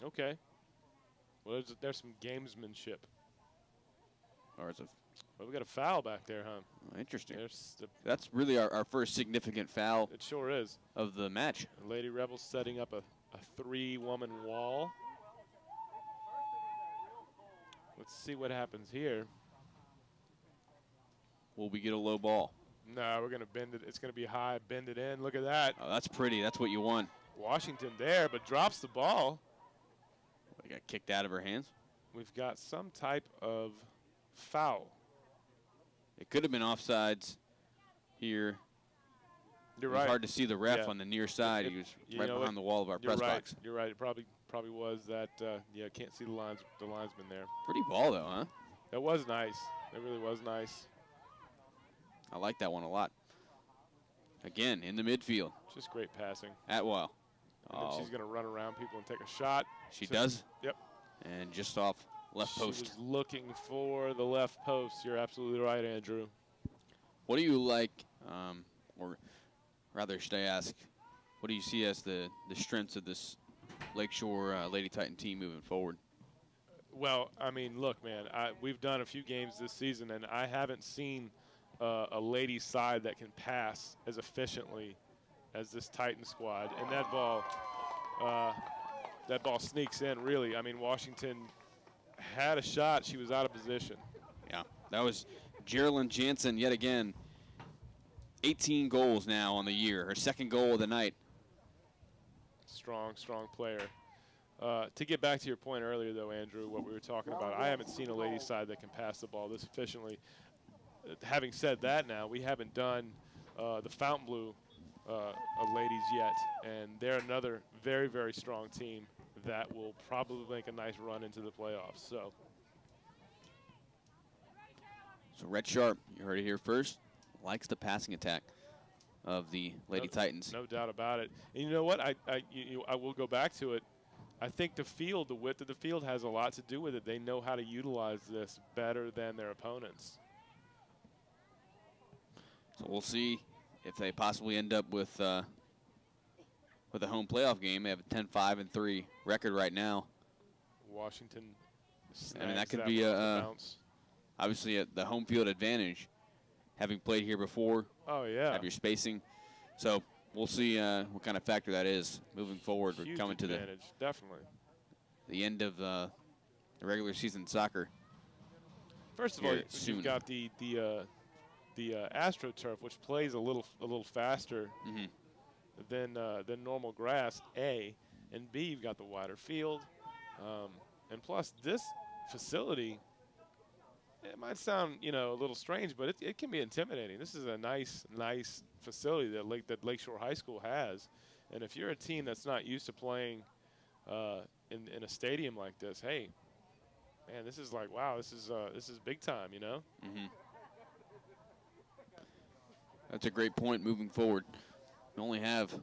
Okay. Well, there's some gamesmanship. Or it's a well, we got a foul back there, huh? interesting. There's That's really our first significant foul. It sure is. Of the match. Lady Rebels setting up a three-woman wall. Let's see what happens here. Will we get a low ball? No, we're going to bend it. It's going to be high, bend it in. Look at that. Oh, that's pretty. That's what you want. Washington there, but drops the ball. They got kicked out of her hands. We've got some type of foul. It could have been offsides here. You're it was right. hard to see the ref on the near side. He was right behind the wall of our press box. You're right. It probably was that. Yeah, can't see the linesman there. Pretty ball though, huh? That was nice. That really was nice. I like that one a lot. Again, in the midfield. Just great passing. Atwell. And then she's going to run around people and take a shot. She does? Yep. And just off left post. She was looking for the left post. You're absolutely right, Andrew. What do you like, or rather should I ask, what do you see as the strengths of this Lakeshore Lady Titan team moving forward? Well, I mean, look, man, we've done a few games this season, and I haven't seen a lady side that can pass as efficiently as this Titan squad. And that ball sneaks in, really. I mean, Washington had a shot. She was out of position. Yeah, that was Geraldine Jansen yet again. 18 goals now on the year. Her second goal of the night. Strong player. To get back to your point earlier, though, Andrew, what we were talking about, I haven't seen a lady side that can pass the ball this efficiently. Having said that, now we haven't done the Fontainebleau ladies yet, and they're another very, very strong team that will probably make a nice run into the playoffs. So Red Sharp, you heard it here first, likes the passing attack of the Lady Titans. No doubt about it. And you know what? I will go back to it. I think the width of the field has a lot to do with it. They know how to utilize this better than their opponents. So we'll see if they possibly end up with a home playoff game. They have a 10-5-3 record right now. Washington. I mean, that could be obviously the home field advantage, having played here before. Oh yeah. Have your spacing, so we'll see what kind of factor that is moving forward. Huge We're coming to definitely the end of the regular season soccer. First of all, you've got the AstroTurf, which plays a little faster than normal grass. A, and B, you've got the wider field, and plus this facility, it might sound, you know, a little strange, but it can be intimidating. This is a nice facility that Lakeshore High School has. And if you're a team that's not used to playing in a stadium like this, hey, man, this is like, wow, this is big time, you know? Mm-hmm. That's a great point moving forward. We only have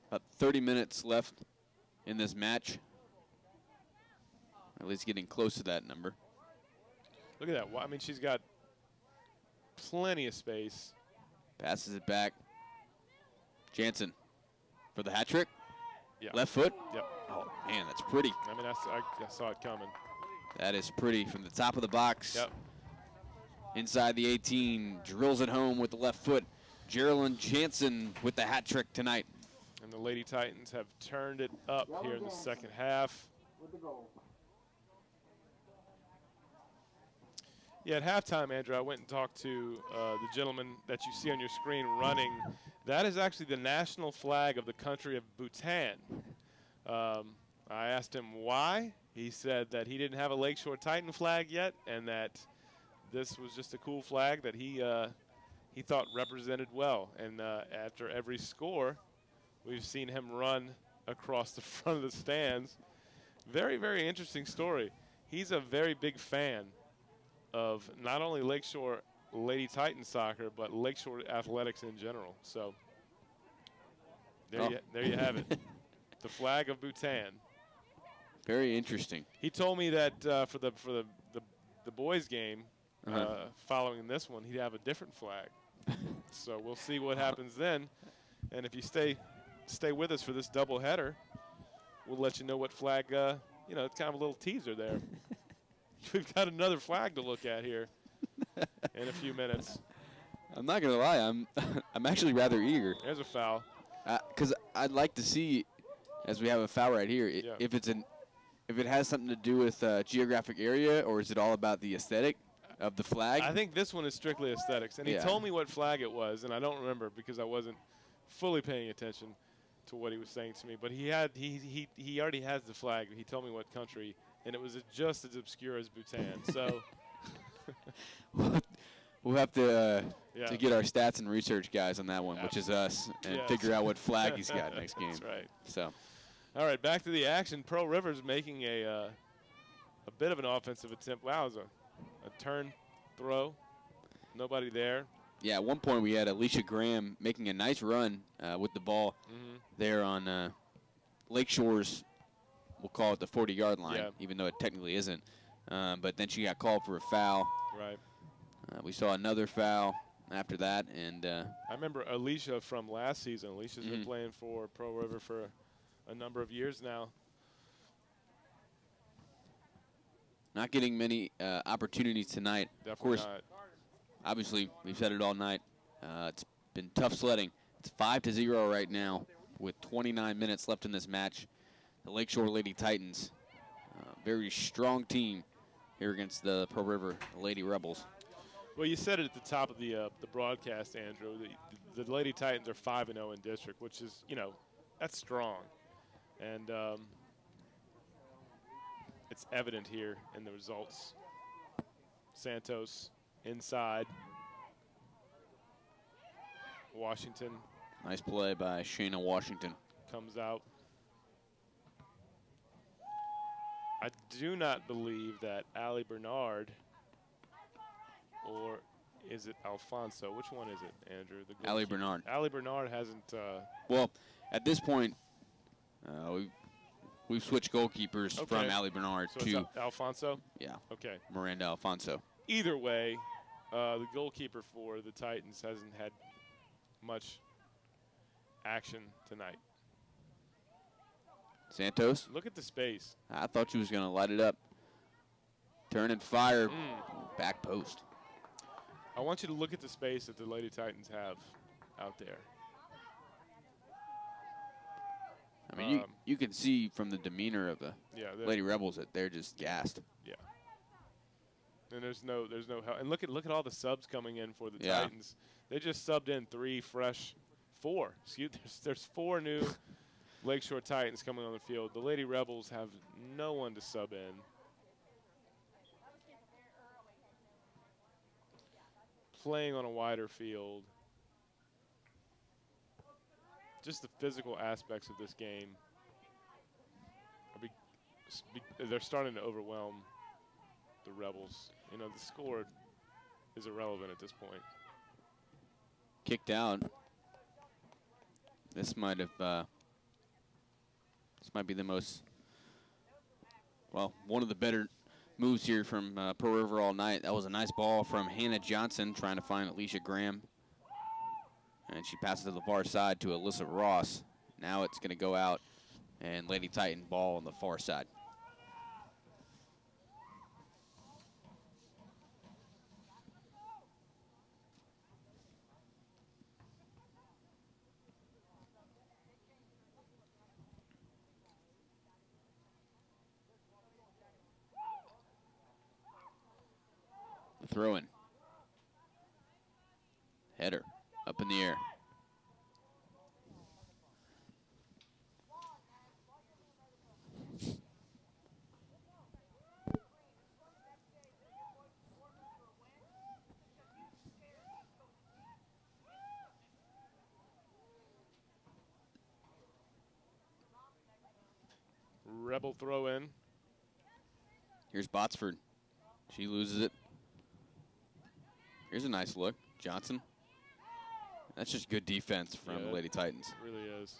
about 30 minutes left in this match. At least getting close to that number. Look at that. I mean, she's got plenty of space. Passes it back. Jansen for the hat trick. Yeah. Left foot. Yep. Oh, man, that's pretty. I mean, I saw it coming. That is pretty from the top of the box. Yep. Inside the 18, drills it home with the left foot. Geraldine Jansen with the hat trick tonight. And the Lady Titans have turned it up here in the second half. Yeah, at halftime, Andrew, I went and talked to the gentleman that you see on your screen running. That is actually the national flag of the country of Bhutan. I asked him why. He said that he didn't have a Lakeshore Titan flag yet, and that this was just a cool flag that he thought represented well. And after every score, we've seen him run across the front of the stands. Very, very interesting story. He's a very big fan of not only Lakeshore Lady Titan soccer, but Lakeshore athletics in general. So there you have it. The flag of Bhutan. Very interesting. He told me that for the boys game, following this one, he'd have a different flag. So we'll see what happens then. And if you stay with us for this doubleheader, we'll let you know what flag. You know, it's kind of a little teaser there. We've got another flag to look at here in a few minutes. I'm not gonna lie, I'm actually rather eager. There's a foul. Because I'd like to see, as we have a foul right here, if it has something to do with geographic area, or is it all about the aesthetic of the flag? I think this one is strictly aesthetics, and he told me what flag it was, and I don't remember because I wasn't fully paying attention to what he was saying to me. But he already has the flag. He told me what country. And it was just as obscure as Bhutan. So we'll have to get our stats and research guys on that one, which is us, and figure out what flag he's got next game. That's right. So, all right, back to the action. Pearl River's making a bit of an offensive attempt. Wow, it was a turn throw. Nobody there. Yeah, at one point we had Alicia Graham making a nice run with the ball there on Lakeshore's, we'll call it the 40-yard line, even though it technically isn't. But then she got called for a foul. Right. We saw another foul after that. And I remember Alicia from last season. Alicia's been playing for Pearl River for a number of years now. Not getting many opportunities tonight. Definitely of course, not. Obviously, we've said it all night. It's been tough sledding. It's 5-0 right now with 29 minutes left in this match. The Lakeshore Lady Titans, very strong team here against the Pearl River Lady Rebels. Well, you said it at the top of the broadcast, Andrew. The Lady Titans are 5-0 in district, which is, you know, that's strong. And it's evident here in the results. Santos inside. Washington. Nice play by Shayna Washington. Comes out. I do not believe that Allie Bernard, or is it Alfonso? Which one is it, Andrew? Allie Bernard. Allie Bernard hasn't. Well, at this point, we've switched goalkeepers from Allie Bernard to Alfonso. Yeah. Okay. Miranda Alfonso. Either way, the goalkeeper for the Titans hasn't had much action tonight. Santos. Look at the space. I thought she was going to light it up. Turn and fire. Back post. I want you to look at the space that the Lady Titans have out there. I mean, you can see from the demeanor of the Lady Rebels that they're just gassed. Yeah. And there's no help. And look at all the subs coming in for the Titans. They just subbed in four. There's 4 new Lakeshore Titans coming on the field. The Lady Rebels have no one to sub in. playing on a wider field. Just the physical aspects of this game. They're starting to overwhelm the Rebels. You know, the score is irrelevant at this point. Kicked out. This might have. This might be the most. Well, one of the better moves here from Pearl River all night. That was a nice ball from Hannah Johnson trying to find Alicia Graham. And she passes to the far side to Alyssa Ross. Now it's going to go out, and Lady Titan ball on the far side. The throw in. Header up in the air. Rebel throw in. Here's Botsford. She loses it. Here's a nice look. Johnson. That's just good defense from the Lady Titans. It really is.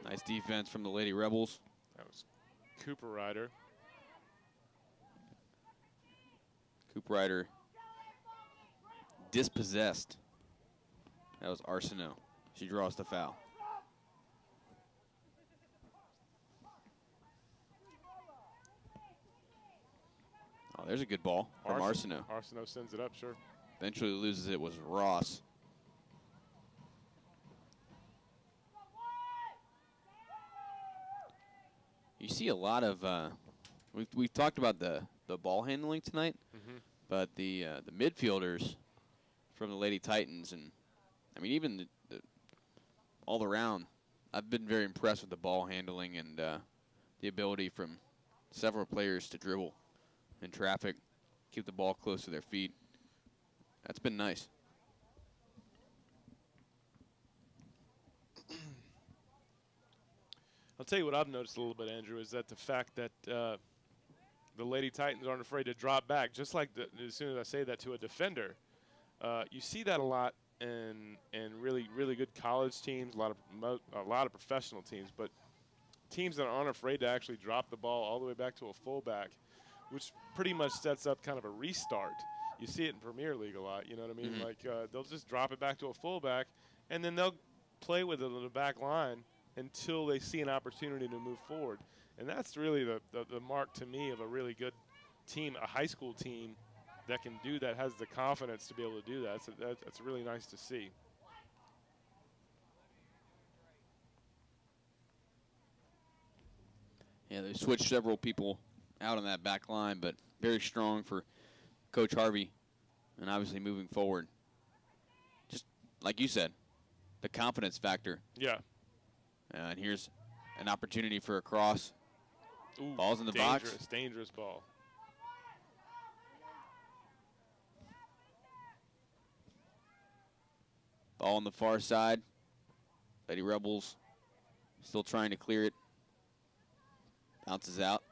Nice defense from the Lady Rebels. That was Cooper Ryder. Cooper Ryder dispossessed. That was Arsenault. She draws the foul. Oh, there's a good ball from Arsenault. Arsenault sends it up, sure. Eventually loses it was Ross. You see a lot of, we've talked about the ball handling tonight, but the midfielders from the Lady Titans, and I mean even all around, I've been very impressed with the ball handling and the ability from several players to dribble in traffic, keep the ball close to their feet. That's been nice. I'll tell you what I've noticed a little bit, Andrew, is that the fact that the Lady Titans aren't afraid to drop back, just like as soon as I say that to a defender. You see that a lot in really good college teams, a lot of professional teams, but teams that aren't afraid to actually drop the ball all the way back to a fullback, which pretty much sets up kind of a restart. You see it in Premier League a lot, you know what I mean? Like they'll just drop it back to a fullback, and then they'll play with it on the back line until they see an opportunity to move forward. And that's really the mark to me of a really good team, a high school team that can do that, has the confidence to be able to do that. That's really nice to see. Yeah, they switched several people out on that back line, but very strong for Coach Harvey, and obviously moving forward. Just like you said, the confidence factor. Yeah. And here's an opportunity for a cross. Ooh, ball's in the box. Dangerous ball. Ball on the far side. Lady Rebels still trying to clear it. Bounces out.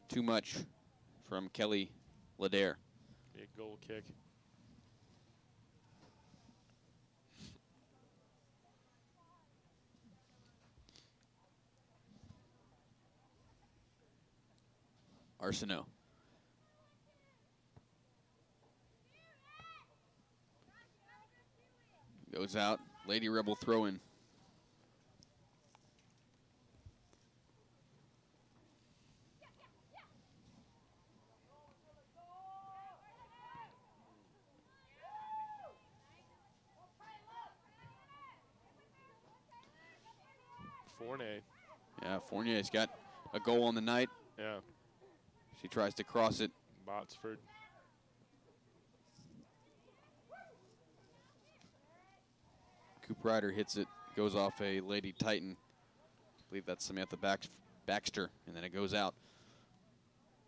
Too much from Kelly Ladair. Big goal kick. Arsenault. Goes out. Lady Rebel throw in. Yeah, Fournier's got a goal on the night. Yeah. She tries to cross it. Botsford. Coop Ryder hits it, goes off a Lady Titan. I believe that's Samantha Baxter, and then it goes out.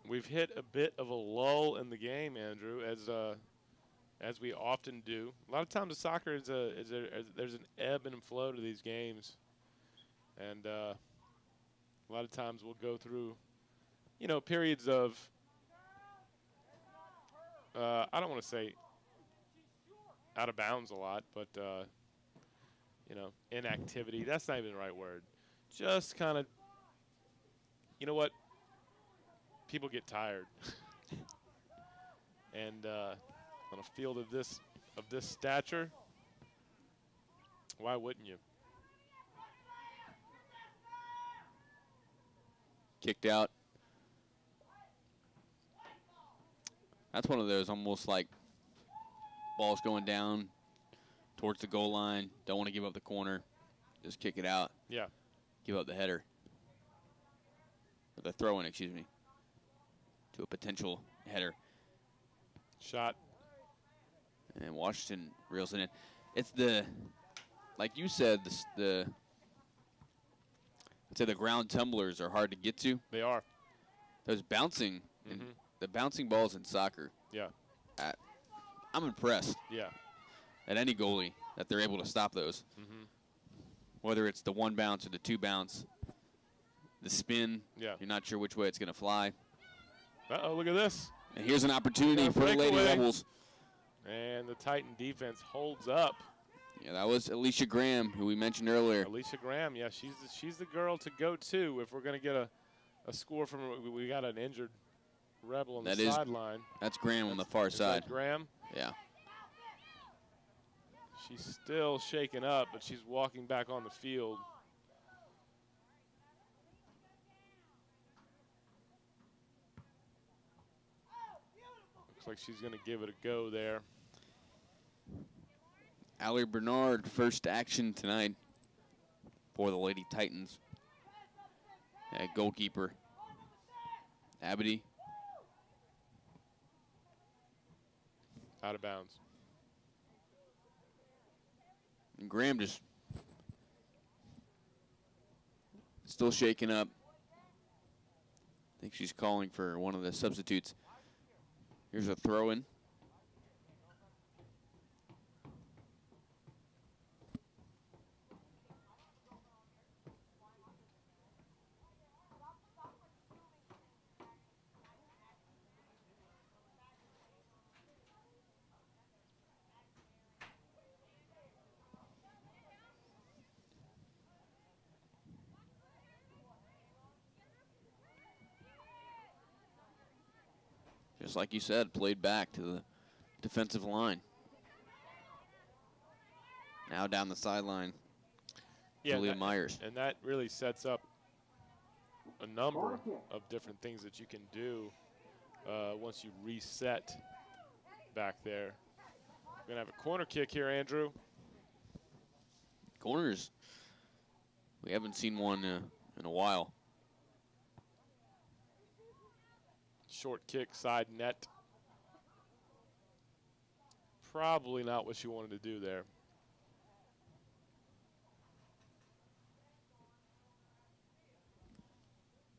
We've hit a bit of a lull in the game, Andrew, as we often do. A lot of times, the soccer there's an ebb and flow to these games, and a lot of times we'll go through, periods of I don't want to say out of bounds a lot, but inactivity. That's not even the right word. Just kind of, you know what? People get tired, and on a field of this stature, why wouldn't you? Kicked out. That's one of those almost like balls going down towards the goal line. Don't want to give up the corner. Just kick it out. Yeah. Give up the header. Or the throw-in, excuse me, to a potential header. Shot. And Washington reels it in. It's like you said, I'd say the ground tumblers are hard to get to. They are. Those bouncing, the bouncing balls in soccer. Yeah. I'm impressed. Yeah. At any goalie that they're able to stop those. Whether it's the one bounce or the two bounce, the spin. Yeah. You're not sure which way it's going to fly. Uh-oh, look at this. And here's an opportunity for the Lady Rebels. And the Titan defense holds up. Yeah, that was Alicia Graham, who we mentioned earlier. Alicia Graham, yeah, she's the girl to go to if we're going to get a score from. We got an injured Rebel on the sideline. That's Graham on the far side. Graham? Yeah. She's still shaken up, but she's walking back on the field. Looks like she's going to give it a go there. Allie Bernard, first action tonight for the Lady Titans. Goalkeeper Abity. Out of bounds. And Graham just still shaking up. I think she's calling for one of the substitutes. Here's a throw-in. Just like you said, played back to the defensive line. Now down the sideline, Julia Myers. And that really sets up a number of different things that you can do once you reset back there. We're going to have a corner kick here, Andrew. Corners, we haven't seen one in a while. Short kick, side net. Probably not what she wanted to do there.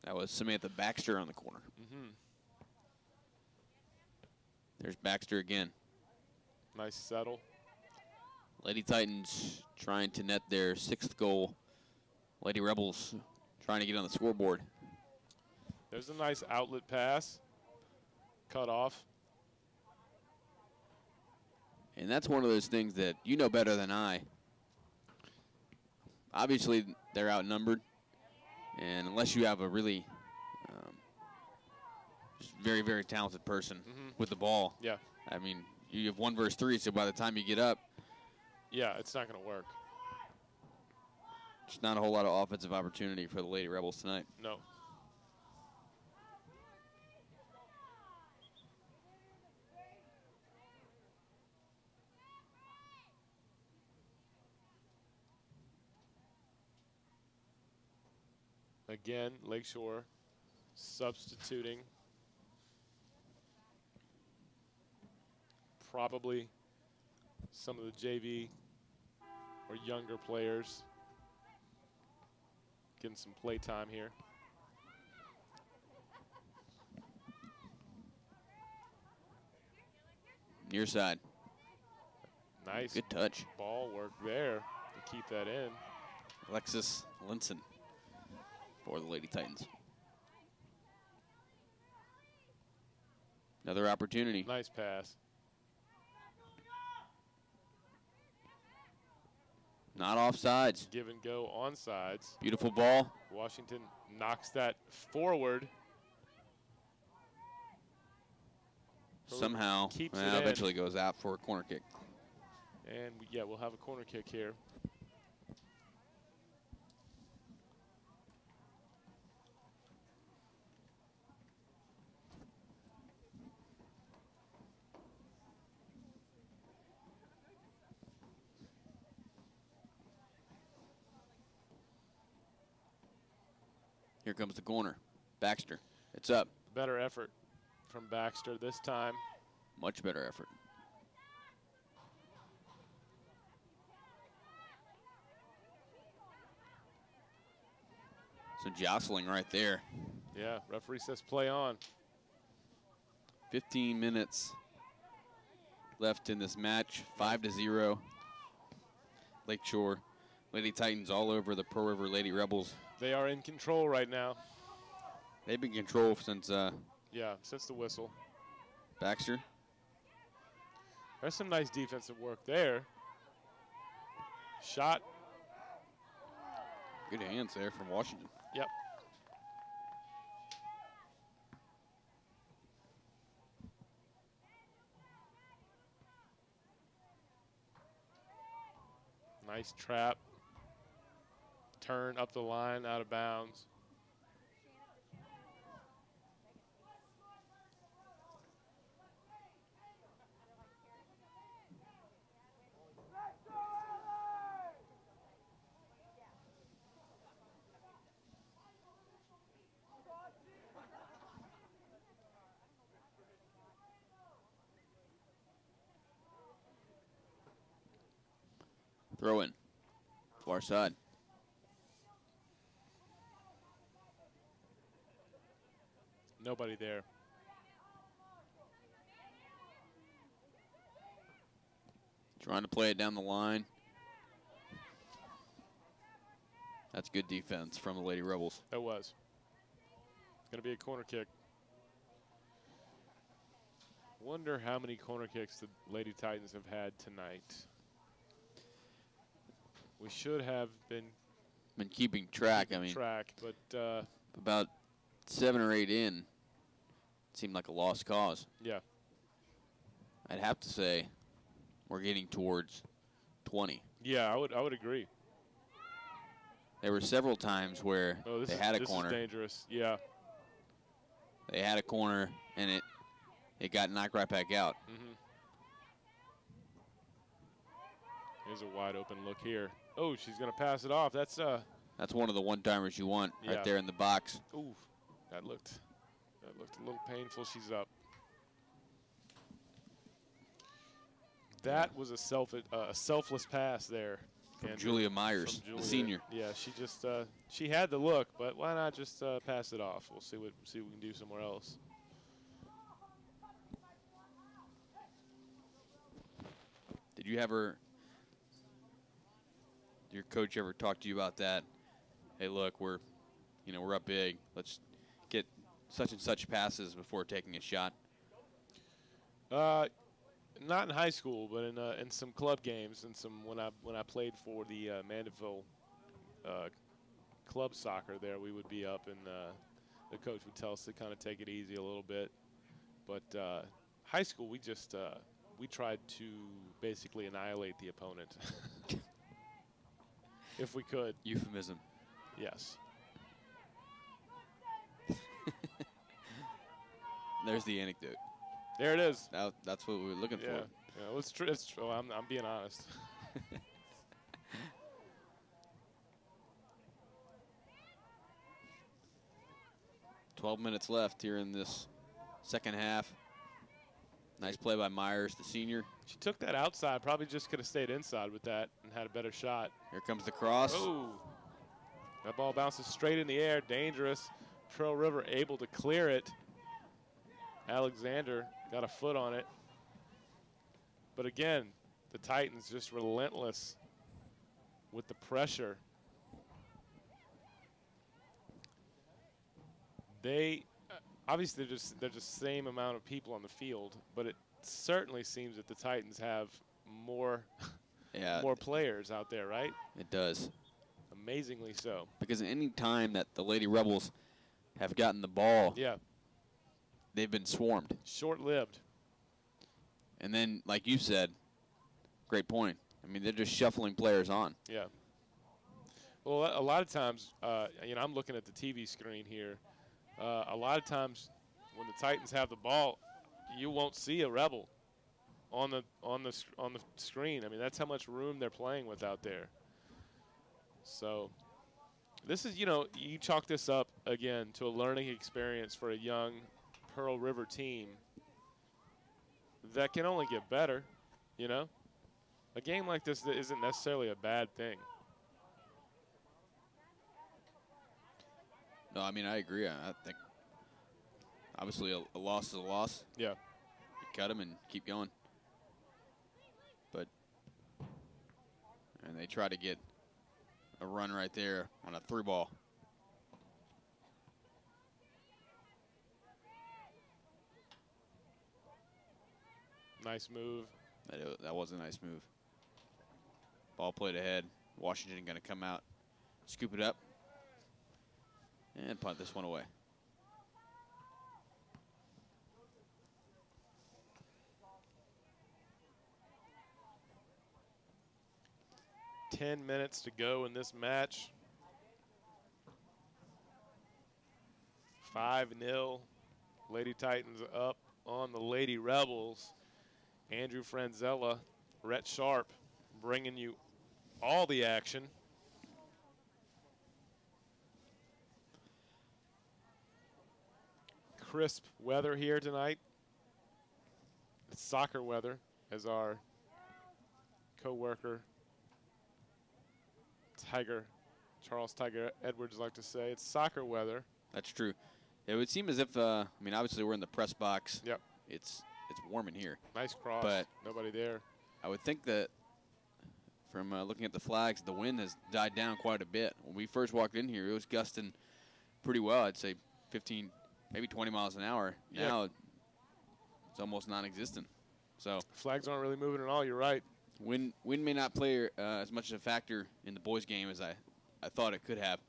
That was Samantha Baxter on the corner. There's Baxter again. Nice settle. Lady Titans trying to net their 6th goal. Lady Rebels trying to get on the scoreboard. There's a nice outlet pass. Cut off. And that's one of those things that you know better than I. Obviously, they're outnumbered. And unless you have a really just very, very talented person with the ball. Yeah. I mean, you have 1 versus 3, so by the time you get up. Yeah, it's not going to work. Just not a whole lot of offensive opportunity for the Lady Rebels tonight. No. Again, Lakeshore substituting. Probably some of the JV or younger players getting some play time here. Near side. Nice. Good touch. Ball work there to keep that in. Alexis Linson for the Lady Titans. Another opportunity. Nice pass. Not offsides. Give and go onsides. Beautiful ball. Washington knocks that forward. Somehow, Keeps well, it eventually in. goes out for a corner kick. And yeah, we'll have a corner kick here. Here comes the corner. Baxter. It's up. Better effort from Baxter this time. Much better effort. So jostling right there. Yeah, referee says play on. 15 minutes left in this match. 5-0. Lakeshore Lady Titans all over the Pearl River Lady Rebels. They are in control right now. They've been in control since Yeah, since the whistle. Baxter. There's some nice defensive work there. Shot. Good hands there from Washington. Yep. Nice trap. Turn up the line, out of bounds. Throw in. Far side. Nobody there. Trying to play it down the line. That's good defense from the Lady Rebels. That was. It's going to be a corner kick. Wonder how many corner kicks the Lady Titans have had tonight. We should have been keeping track. I mean, but about 7 or 8 in, it seemed like a lost cause. yeah, I'd have to say we're getting towards 20. yeah, I would agree. There were several times where they had a corner. This is dangerous. Yeah. They had a corner and it got knocked right back out. Mm-hmm. Here's a wide open look here. Oh, she's gonna pass it off. That's one of the one-timers you want Yeah. right there in the box. ooh, that looked a little painful. She's up. That was a selfless pass there. From Andrew. Julia Myers, From the Julia. senior. Yeah, she just she had the look, but why not just pass it off? We'll see what we can do somewhere else. Did you your coach ever talk to you about that? Hey, look, we're up big. Let's get such and such passes before taking a shot. Not in high school, but in some club games and some when I played for the Mandeville club soccer there, we would be up and the coach would tell us to kind of take it easy a little bit. But high school, we just we tried to basically annihilate the opponent if we could. Euphemism. Yes. There's the anecdote. There it is. That's what we were looking Yeah. for. Yeah, well, it's true. It's true. I'm being honest. 12 minutes left here in this second half. Nice play by Myers, the senior. She took that outside, probably just could have stayed inside with that and had a better shot. Here comes the cross. Oh, that ball bounces straight in the air, dangerous. Pearl River able to clear it. Alexander got a foot on it. But again, the Titans just relentless with the pressure. They obviously they're just same amount of people on the field, but it certainly seems that the Titans have more more players out there, right? It does. Amazingly so. Because any time that the Lady Rebels have gotten the ball, they've been swarmed. Short-lived. And then, like you said, great point. I mean, they're just shuffling players on. Yeah. Well, a lot of times, you know, I'm looking at the TV screen here. A lot of times, when the Titans have the ball, you won't see a Rebel on the screen. I mean, that's how much room they're playing with out there. So, this is, you know, you chalk this up again to a learning experience for a young Pearl River team that can only get better. You know, a game like this isn't necessarily a bad thing. No, I mean, I agree. I think obviously a loss is a loss. Yeah. You cut them and keep going. And they try to get a run right there on a 3-ball. Nice move. That was a nice move. Ball played ahead. Washington going to come out, scoop it up, and punt this one away. Ten minutes to go in this match. 5-0. Lady Titans up on the Lady Rebels. Andrew Franzella, Rhett Sharp bringing you all the action. Crisp weather here tonight. It's soccer weather, as our co-worker Charles Tiger Edwards like to say. It's soccer weather. That's true. It would seem as if, I mean, obviously we're in the press box. Yep. It's warm in here. Nice cross, but nobody there. I would think that from looking at the flags, the wind has died down quite a bit. When we first walked in here, it was gusting pretty well. I'd say 15, maybe 20 miles an hour. Yep. Now it's almost non-existent. So flags aren't really moving at all. You're right. Wind may not play as much of a factor in the boys' game as I thought it could have.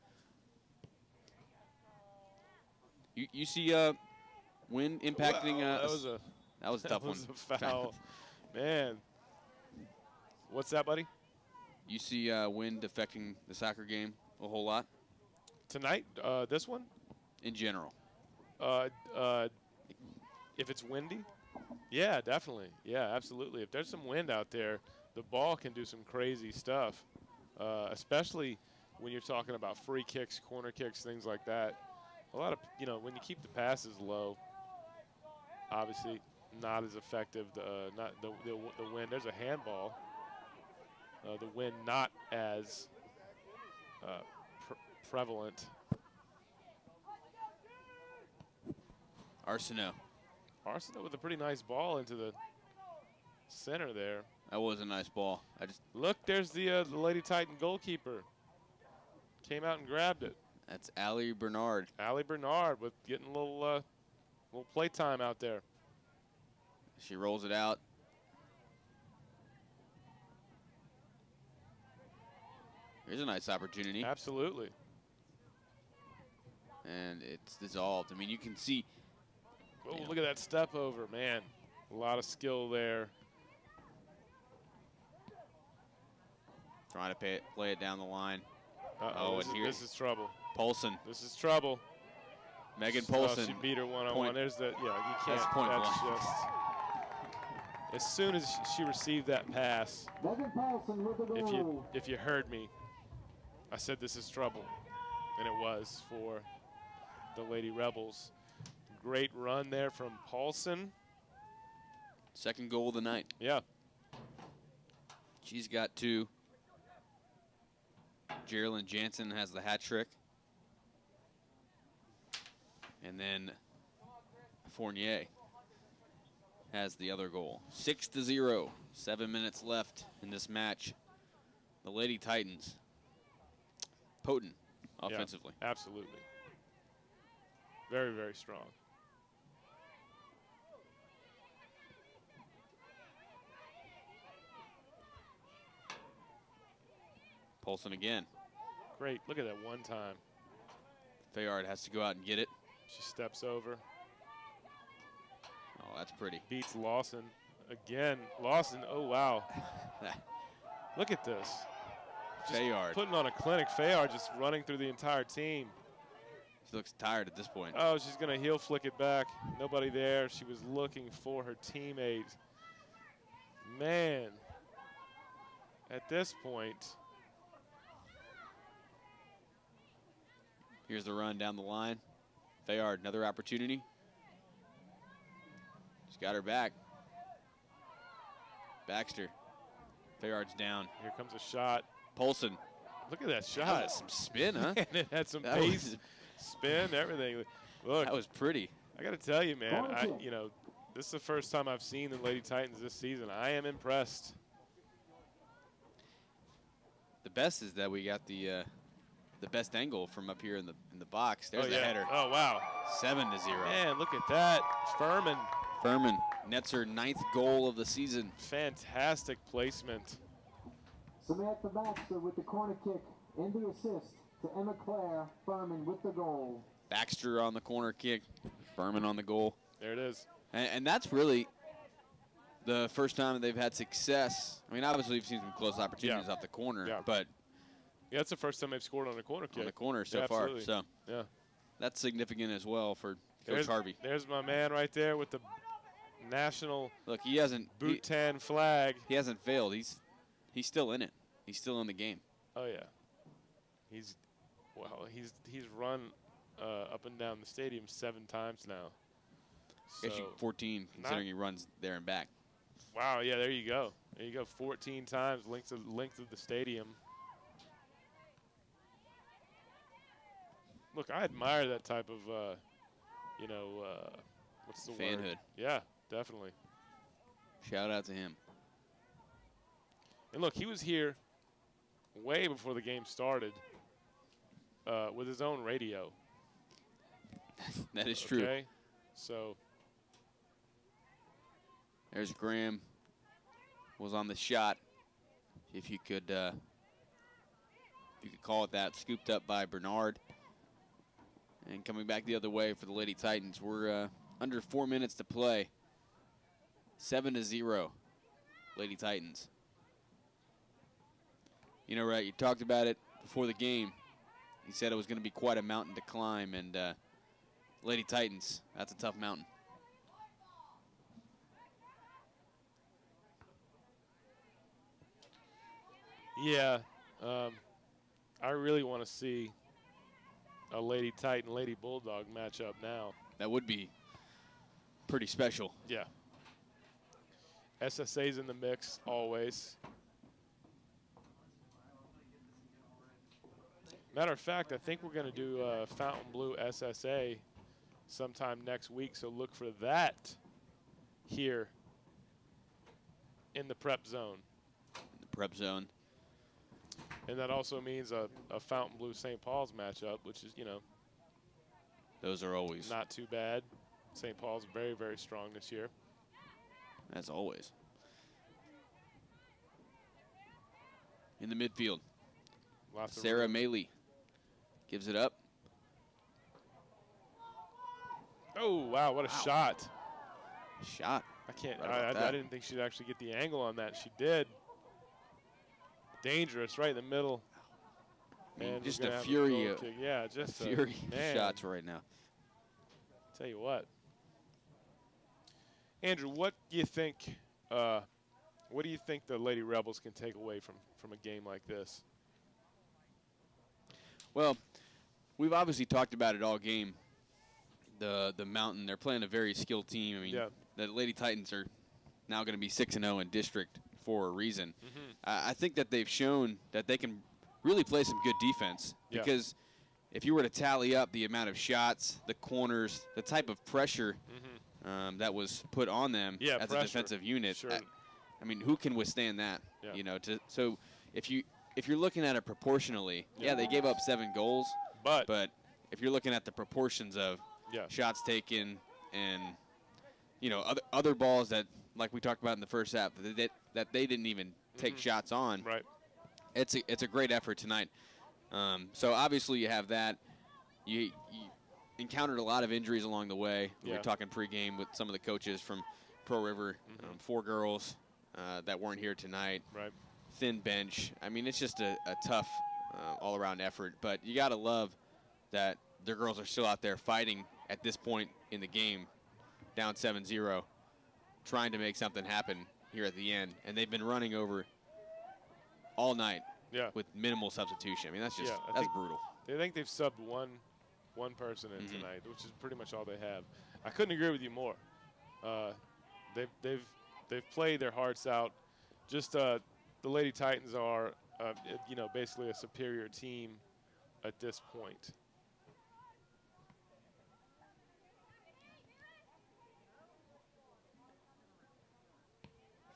You see wind impacting? Wow, that was a tough one. That was a foul. Man. What's that, buddy? You see wind affecting the soccer game a whole lot? Tonight? This one? In general. If it's windy? Yeah, definitely. Yeah, absolutely. If there's some wind out there, the ball can do some crazy stuff, especially when you're talking about free kicks, corner kicks, things like that. A lot of, you know, when you keep the passes low, obviously not as effective. Not the wind. There's a handball. The wind not as prevalent. Arsenault with a pretty nice ball into the center there. That was a nice ball. Look, there's the Lady Titan goalkeeper. Came out and grabbed it. That's Allie Bernard. Allie Bernard with getting a little play time out there. She rolls it out. Here's a nice opportunity. Absolutely. And it's dissolved. I mean, you can see. Oh, look at that step over, man. A lot of skill there. Trying to play it down the line. Uh-oh, this is trouble. Polson. This is trouble. Megan Polson. She beat her one-on-one. There's the, you can't. That's point that's blank. just, as soon as she received that pass, if you heard me, I said this is trouble. And it was the Lady Rebels. Great run there from Paulson. Second goal of the night. Yeah. She's got 2. Geraldine Jansen has the hat trick. And then Fournier has the other goal. 6-0. 7 minutes left in this match. The Lady Titans, potent offensively. Yeah, absolutely. Very, very strong. Paulson again. Great. Look at that one time. Fayard has to go out and get it. She steps over. Oh, that's pretty. Beats Lawson. Again, Lawson, oh, wow. Look at this. Just Fayard. putting on a clinic. Fayard just running through the entire team. She looks tired at this point. Oh, she's going to heel flick it back. Nobody there. She was looking for her teammate. Man, at this point. Here's the run down the line. Fayard, another opportunity. She's got her back. Baxter. Fayard's down. Here comes a shot. Polson. Look at that shot. That was some spin, huh? And it had some pace, spin, everything. Look, that was pretty. I got to tell you, man, this is the first time I've seen the Lady Titans this season. I am impressed. The best is that we got the best angle from up here in the box. There's the header. Oh, wow. 7-0. Man, look at that. Furman. Furman nets her 9th goal of the season. Fantastic placement. Samantha Baxter with the corner kick and the assist to Emma Claire Furman with the goal. Baxter on the corner kick. Furman on the goal. There it is. And that's really the first time that they've had success. I mean, obviously we've seen some close opportunities off the corner, but yeah, that's the first time they've scored on a corner kick. On the corner so far. Absolutely. So yeah, that's significant as well for Coach Harvey. There's my man right there with the national he hasn't Bhutan flag. He hasn't failed. He's still in it. He's still in the game. Oh yeah, he's run up and down the stadium 7 times now. So Actually 14, considering he runs there and back. Wow, yeah, there you go. There you go, 14 times length of the stadium. Look, I admire that type of, what's the fanhood. word? Yeah, definitely. Shout out to him. And look, he was here way before the game started with his own radio. That is true. Okay, so there's Graham. Was on the shot. If you could call it that. Scooped up by Bernard. And coming back the other way for the Lady Titans. We're under 4 minutes to play. 7-0, Lady Titans. You know, right, you talked about it before the game. You said it was going to be quite a mountain to climb, and Lady Titans, that's a tough mountain. yeah, I really want to see a Lady Titan, Lady Bulldog matchup now. That would be pretty special. Yeah. SSA's in the mix always. Matter of fact, I think we're going to do Fountain Blue SSA sometime next week, so look for that here in the prep zone. The prep zone. And that also means a Fountain Blue St. Paul's matchup, which is, those are always not too bad. St. Paul's very, very strong this year. As always. In the midfield, Sarah Maley gives it up. Oh, wow, what a shot. Shot. I didn't think she'd actually get the angle on that. She did. Dangerous, right in the middle. Man, just a fury of shots right now. Tell you what. Andrew, what do you think the Lady Rebels can take away from a game like this? Well, we've obviously talked about it all game. the Mountain. They're playing a very skilled team. I mean, the Lady Titans are now going to be 6-0 in district for a reason. I think that they've shown that they can really play some good defense because if you were to tally up the amount of shots, the corners, the type of pressure that was put on them as a defensive unit, I mean, who can withstand that? You know, so if you're looking at it proportionally, they gave up 7 goals, but if you're looking at the proportions of shots taken and you know other balls that, like we talked about in the first half, that they didn't even take shots on. Right. It's a great effort tonight. So obviously you have that. You encountered a lot of injuries along the way. We were talking pregame with some of the coaches from Pearl River. 4 girls that weren't here tonight. Right. Thin bench. I mean, it's just a tough all-around effort. But you got to love that their girls are still out there fighting at this point in the game, down 7-0, trying to make something happen here at the end. And they've been running over all night with minimal substitution. I mean, that's just that's brutal. I think they've subbed one person in tonight, which is pretty much all they have. I couldn't agree with you more. They've played their hearts out. Just the Lady Titans are, you know, basically a superior team at this point.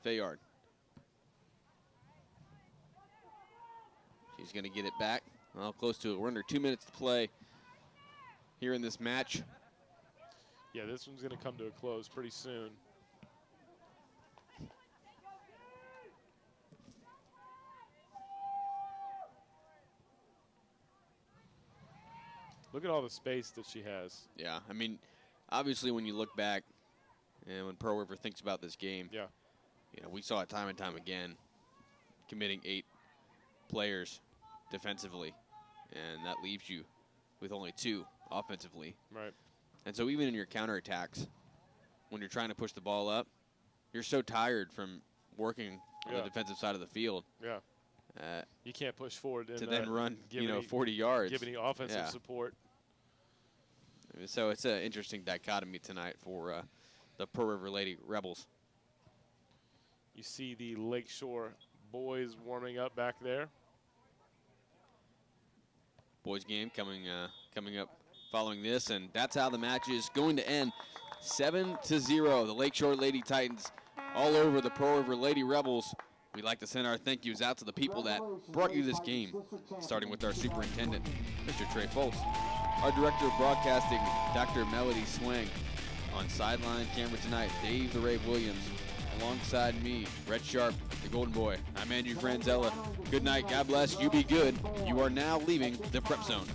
Fayard. She's going to get it back. Well, close to it. We're under 2 minutes to play here in this match. Yeah, this one's going to come to a close pretty soon. Look at all the space that she has. Yeah, I mean, obviously when you look back and when Pearl River thinks about this game, you know, we saw it time and time again, committing 8 players defensively, and that leaves you with only 2 offensively. Right. And so even in your counterattacks, when you're trying to push the ball up, you're so tired from working on the defensive side of the field. Yeah. You can't push forward to then run, you know, 40 yards. Give any offensive support. So it's an interesting dichotomy tonight for the Pearl River Lady Rebels. You see the Lakeshore boys warming up back there. Boys game coming up following this, and that's how the match is going to end. 7-0. The Lakeshore Lady Titans all over the Pearl River Lady Rebels. We'd like to send our thank yous out to the people that brought you this game, starting with our superintendent, Mr. Trey Foltz, our director of broadcasting, Dr. Melody Swang, on sideline camera tonight, Dave the Rave Williams, alongside me, Red Sharp, the Golden Boy. I'm Andrew Franzella. Good night, God bless, you be good. You are now leaving the Prep Zone.